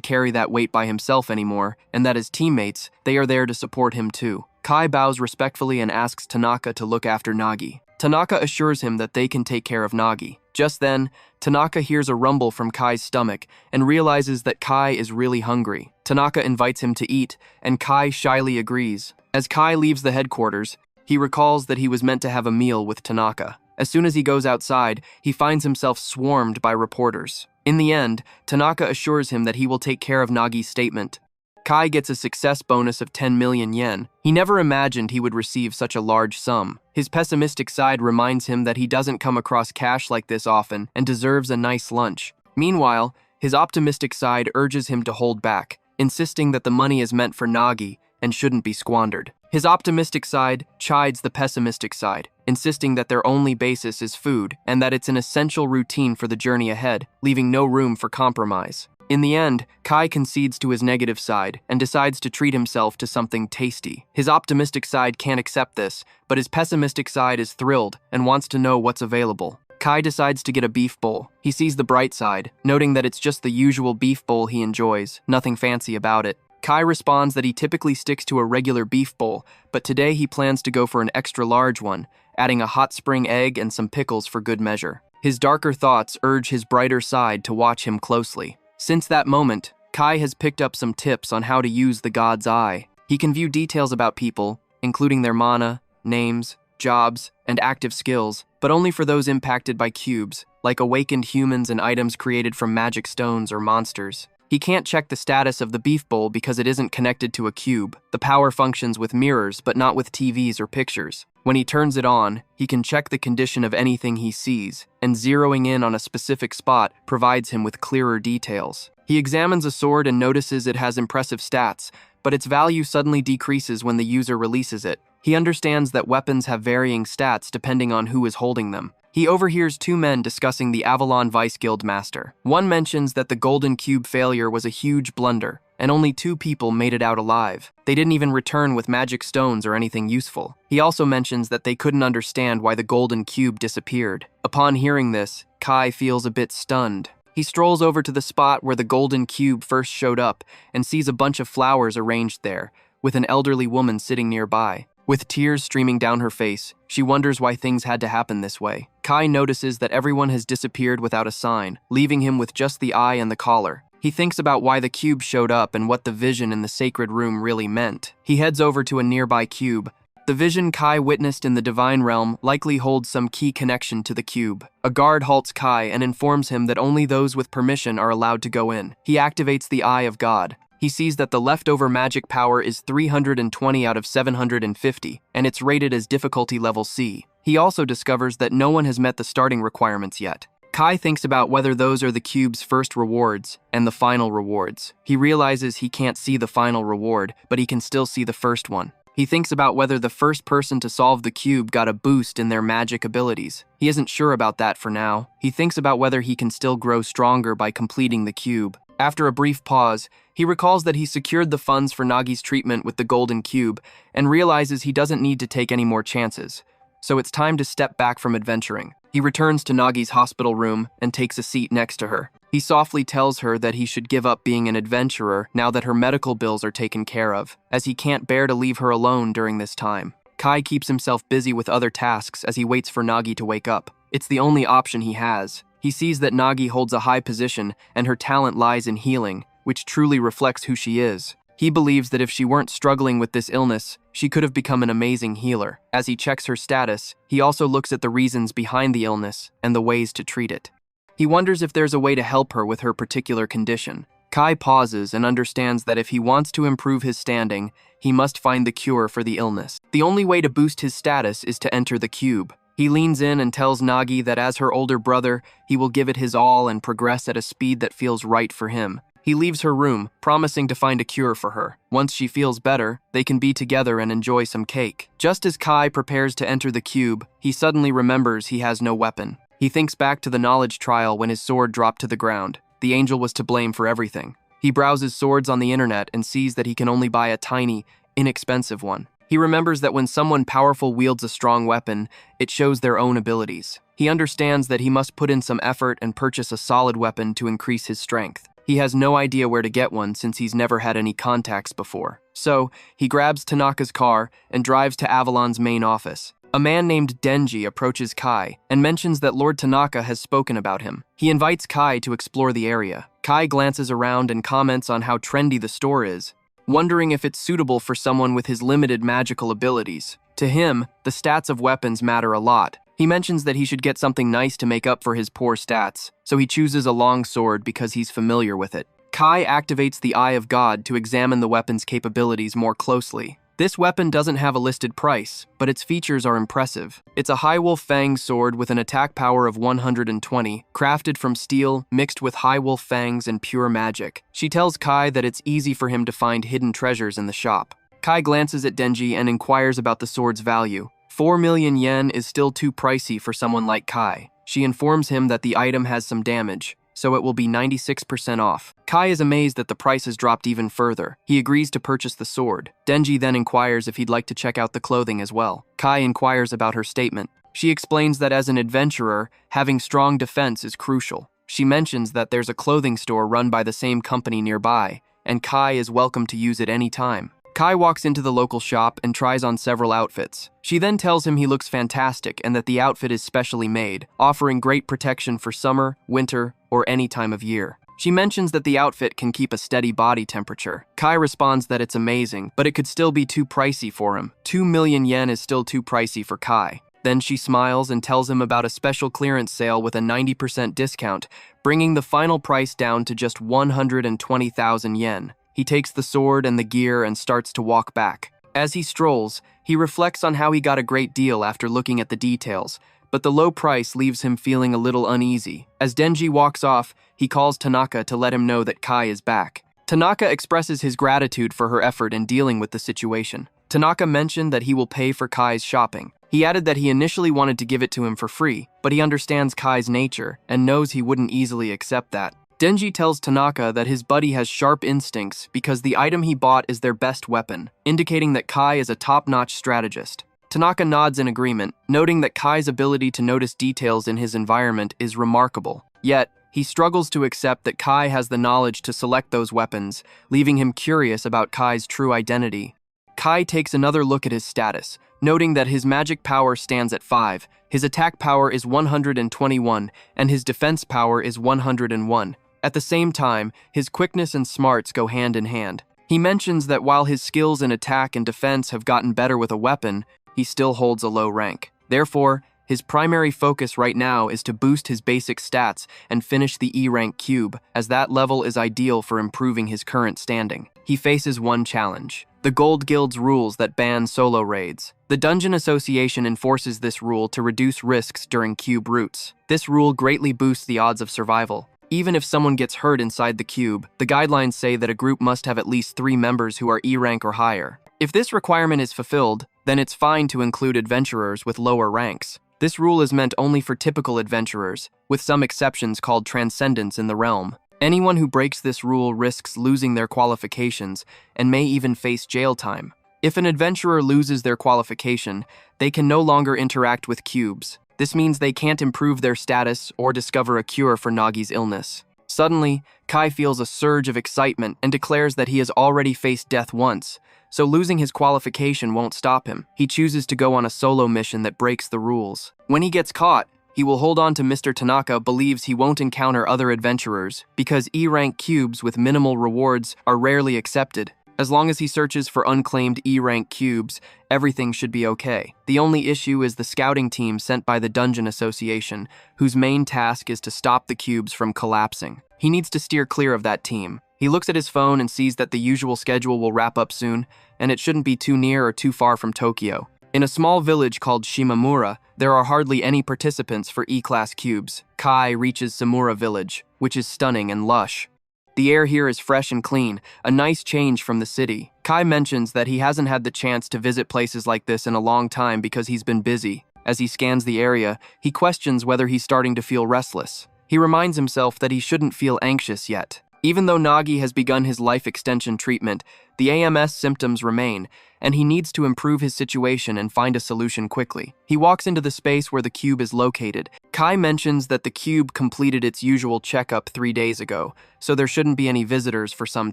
carry that weight by himself anymore, and that his teammates, they are there to support him too. Kai bows respectfully and asks Tanaka to look after Nagi. Tanaka assures him that they can take care of Nagi. Just then, Tanaka hears a rumble from Kai's stomach and realizes that Kai is really hungry. Tanaka invites him to eat, and Kai shyly agrees. As Kai leaves the headquarters, he recalls that he was meant to have a meal with Tanaka. As soon as he goes outside, he finds himself swarmed by reporters. In the end, Tanaka assures him that he will take care of Nagi's statement. Kai gets a success bonus of 10 million yen. He never imagined he would receive such a large sum. His pessimistic side reminds him that he doesn't come across cash like this often and deserves a nice lunch. Meanwhile, his optimistic side urges him to hold back, insisting that the money is meant for Nagi and shouldn't be squandered. His optimistic side chides the pessimistic side, insisting that their only basis is food and that it's an essential routine for the journey ahead, leaving no room for compromise. In the end, Kai concedes to his negative side and decides to treat himself to something tasty. His optimistic side can't accept this, but his pessimistic side is thrilled and wants to know what's available. Kai decides to get a beef bowl. He sees the bright side, noting that it's just the usual beef bowl he enjoys, nothing fancy about it. Kai responds that he typically sticks to a regular beef bowl, but today he plans to go for an extra large one, adding a hot spring egg and some pickles for good measure. His darker thoughts urge his brighter side to watch him closely. Since that moment, Kai has picked up some tips on how to use the God's Eye. He can view details about people, including their mana, names, jobs, and active skills, but only for those impacted by cubes, like awakened humans and items created from magic stones or monsters. He can't check the status of the beef bowl because it isn't connected to a cube. The power functions with mirrors, but not with TVs or pictures. When he turns it on, he can check the condition of anything he sees, and zeroing in on a specific spot provides him with clearer details. He examines a sword and notices it has impressive stats, but its value suddenly decreases when the user releases it. He understands that weapons have varying stats depending on who is holding them. He overhears two men discussing the Avalon Vice Guild Master. One mentions that the Golden Cube failure was a huge blunder, and only 2 people made it out alive. They didn't even return with magic stones or anything useful. He also mentions that they couldn't understand why the Golden Cube disappeared. Upon hearing this, Kai feels a bit stunned. He strolls over to the spot where the Golden Cube first showed up and sees a bunch of flowers arranged there, with an elderly woman sitting nearby. With tears streaming down her face, she wonders why things had to happen this way. Kai notices that everyone has disappeared without a sign, leaving him with just the eye and the collar. He thinks about why the cube showed up and what the vision in the sacred room really meant. He heads over to a nearby cube. The vision Kai witnessed in the divine realm likely holds some key connection to the cube. A guard halts Kai and informs him that only those with permission are allowed to go in. He activates the Eye of God. He sees that the leftover magic power is 320 out of 750, and it's rated as difficulty level C. He also discovers that no one has met the starting requirements yet. Kai thinks about whether those are the cube's first rewards and the final rewards. He realizes he can't see the final reward, but he can still see the first one. He thinks about whether the first person to solve the cube got a boost in their magic abilities. He isn't sure about that for now. He thinks about whether he can still grow stronger by completing the cube. After a brief pause, he recalls that he secured the funds for Nagi's treatment with the Golden Cube and realizes he doesn't need to take any more chances. So it's time to step back from adventuring. He returns to Nagi's hospital room and takes a seat next to her. He softly tells her that he should give up being an adventurer now that her medical bills are taken care of, as he can't bear to leave her alone during this time. Kai keeps himself busy with other tasks as he waits for Nagi to wake up. It's the only option he has. He sees that Nagi holds a high position and her talent lies in healing, which truly reflects who she is. He believes that if she weren't struggling with this illness, she could have become an amazing healer. As he checks her status, he also looks at the reasons behind the illness and the ways to treat it. He wonders if there's a way to help her with her particular condition. Kai pauses and understands that if he wants to improve his standing, he must find the cure for the illness. The only way to boost his status is to enter the cube. He leans in and tells Nagi that as her older brother, he will give it his all and progress at a speed that feels right for him. He leaves her room, promising to find a cure for her. Once she feels better, they can be together and enjoy some cake. Just as Kai prepares to enter the cube, he suddenly remembers he has no weapon. He thinks back to the knowledge trial when his sword dropped to the ground. The angel was to blame for everything. He browses swords on the internet and sees that he can only buy a tiny, inexpensive one. He remembers that when someone powerful wields a strong weapon, it shows their own abilities. He understands that he must put in some effort and purchase a solid weapon to increase his strength. He has no idea where to get one since he's never had any contacts before. So, he grabs Tanaka's car and drives to Avalon's main office. A man named Denji approaches Kai and mentions that Lord Tanaka has spoken about him. He invites Kai to explore the area. Kai glances around and comments on how trendy the store is, wondering if it's suitable for someone with his limited magical abilities. To him, the stats of weapons matter a lot. He mentions that he should get something nice to make up for his poor stats, so he chooses a long sword because he's familiar with it. Kai activates the Eye of God to examine the weapon's capabilities more closely. This weapon doesn't have a listed price, but its features are impressive. It's a High Wolf Fang sword with an attack power of 120, crafted from steel, mixed with High Wolf Fangs and pure magic. She tells Kai that it's easy for him to find hidden treasures in the shop. Kai glances at Denji and inquires about the sword's value. 4 million yen is still too pricey for someone like Kai. She informs him that the item has some damage, so it will be 96% off. Kai is amazed that the price has dropped even further. He agrees to purchase the sword. Denji then inquires if he'd like to check out the clothing as well. Kai inquires about her statement. She explains that as an adventurer, having strong defense is crucial. She mentions that there's a clothing store run by the same company nearby, and Kai is welcome to use it any time. Kai walks into the local shop and tries on several outfits. She then tells him he looks fantastic and that the outfit is specially made, offering great protection for summer, winter, or any time of year. She mentions that the outfit can keep a steady body temperature. Kai responds that it's amazing, but it could still be too pricey for him. 2 million yen is still too pricey for Kai. Then she smiles and tells him about a special clearance sale with a 90% discount, bringing the final price down to just 120,000 yen. He takes the sword and the gear and starts to walk back. As he strolls, he reflects on how he got a great deal after looking at the details, but the low price leaves him feeling a little uneasy. As Denji walks off, he calls Tanaka to let him know that Kai is back. Tanaka expresses his gratitude for her effort in dealing with the situation. Tanaka mentioned that he will pay for Kai's shopping. He added that he initially wanted to give it to him for free, but he understands Kai's nature and knows he wouldn't easily accept that. Denji tells Tanaka that his buddy has sharp instincts because the item he bought is their best weapon, indicating that Kai is a top-notch strategist. Tanaka nods in agreement, noting that Kai's ability to notice details in his environment is remarkable. Yet, he struggles to accept that Kai has the knowledge to select those weapons, leaving him curious about Kai's true identity. Kai takes another look at his status, noting that his magic power stands at 5, his attack power is 121, and his defense power is 101. At the same time, his quickness and smarts go hand in hand. He mentions that while his skills in attack and defense have gotten better with a weapon, he still holds a low rank. Therefore, his primary focus right now is to boost his basic stats and finish the E-rank cube, as that level is ideal for improving his current standing. He faces one challenge: the Gold Guild's rules that ban solo raids. The Dungeon Association enforces this rule to reduce risks during cube routes. This rule greatly boosts the odds of survival. Even if someone gets hurt inside the cube, the guidelines say that a group must have at least 3 members who are E-rank or higher. If this requirement is fulfilled, then it's fine to include adventurers with lower ranks. This rule is meant only for typical adventurers, with some exceptions called transcendents in the realm. Anyone who breaks this rule risks losing their qualifications and may even face jail time. If an adventurer loses their qualification, they can no longer interact with cubes. This means they can't improve their status or discover a cure for Nagi's illness. Suddenly, Kai feels a surge of excitement and declares that he has already faced death once, so losing his qualification won't stop him. He chooses to go on a solo mission that breaks the rules. When he gets caught, he will hold on to Mr. Tanaka believes he won't encounter other adventurers because E-rank cubes with minimal rewards are rarely accepted. As long as he searches for unclaimed E-rank cubes, everything should be okay. The only issue is the scouting team sent by the Dungeon Association, whose main task is to stop the cubes from collapsing. He needs to steer clear of that team. He looks at his phone and sees that the usual schedule will wrap up soon, and it shouldn't be too near or too far from Tokyo. In a small village called Shimamura, there are hardly any participants for E-class cubes. Kai reaches Samura village, which is stunning and lush. The air here is fresh and clean, a nice change from the city. Kai mentions that he hasn't had the chance to visit places like this in a long time because he's been busy. As he scans the area, he questions whether he's starting to feel restless. He reminds himself that he shouldn't feel anxious yet. Even though Nagi has begun his life extension treatment, the AMS symptoms remain, and he needs to improve his situation and find a solution quickly. He walks into the space where the cube is located. Kai mentions that the cube completed its usual checkup 3 days ago, so there shouldn't be any visitors for some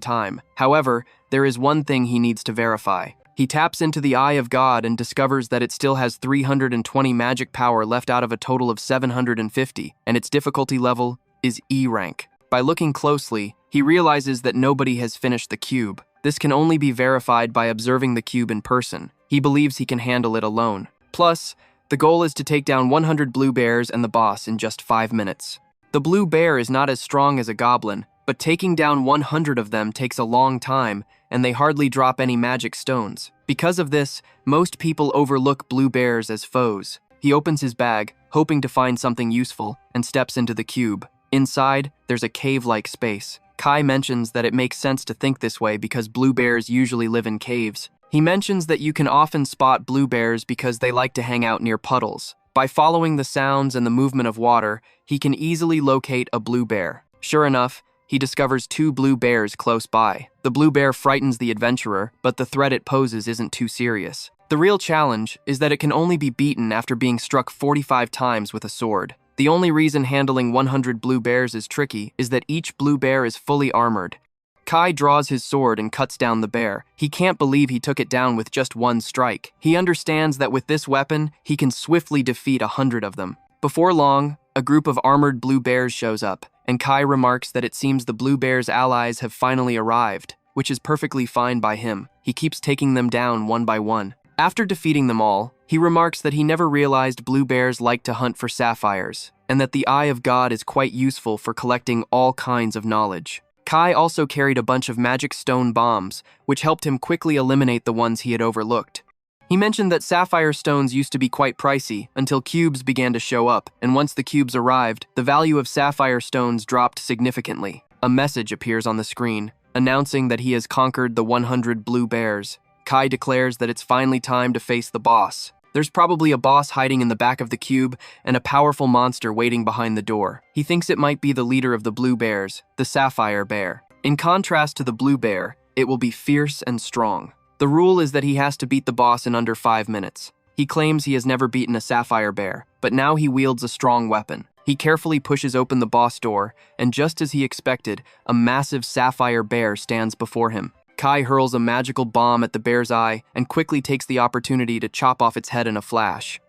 time. However, there is one thing he needs to verify. He taps into the Eye of God and discovers that it still has 320 magic power left out of a total of 750, and its difficulty level is E rank. By looking closely, he realizes that nobody has finished the cube. This can only be verified by observing the cube in person. He believes he can handle it alone. Plus, the goal is to take down 100 blue bears and the boss in just 5 minutes. The blue bear is not as strong as a goblin, but taking down 100 of them takes a long time, and they hardly drop any magic stones. Because of this, most people overlook blue bears as foes. He opens his bag, hoping to find something useful, and steps into the cube. Inside, there's a cave-like space. Kai mentions that it makes sense to think this way because blue bears usually live in caves. He mentions that you can often spot blue bears because they like to hang out near puddles. By following the sounds and the movement of water, he can easily locate a blue bear. Sure enough, he discovers 2 blue bears close by. The blue bear frightens the adventurer, but the threat it poses isn't too serious. The real challenge is that it can only be beaten after being struck 45 times with a sword. The only reason handling 100 blue bears is tricky is that each blue bear is fully armored. Kai draws his sword and cuts down the bear. He can't believe he took it down with just one strike. He understands that with this weapon, he can swiftly defeat 100 of them. Before long, a group of armored blue bears shows up. and Kai remarks that it seems the blue bear's allies have finally arrived, which is perfectly fine by him. He keeps taking them down one by one. After defeating them all, he remarks that he never realized blue bears like to hunt for sapphires, and that the Eye of God is quite useful for collecting all kinds of knowledge. Kai also carried a bunch of magic stone bombs, which helped him quickly eliminate the ones he had overlooked. He mentioned that sapphire stones used to be quite pricey until cubes began to show up, and once the cubes arrived, the value of sapphire stones dropped significantly. A message appears on the screen, announcing that he has conquered the 100 blue bears. Kai declares that it's finally time to face the boss. There's probably a boss hiding in the back of the cube and a powerful monster waiting behind the door. He thinks it might be the leader of the blue bears, the sapphire bear. In contrast to the blue bear, it will be fierce and strong. The rule is that he has to beat the boss in under 5 minutes. He claims he has never beaten a sapphire bear, but now he wields a strong weapon. He carefully pushes open the boss door, and just as he expected, a massive sapphire bear stands before him. Kai hurls a magical bomb at the bear's eye and quickly takes the opportunity to chop off its head in a flash.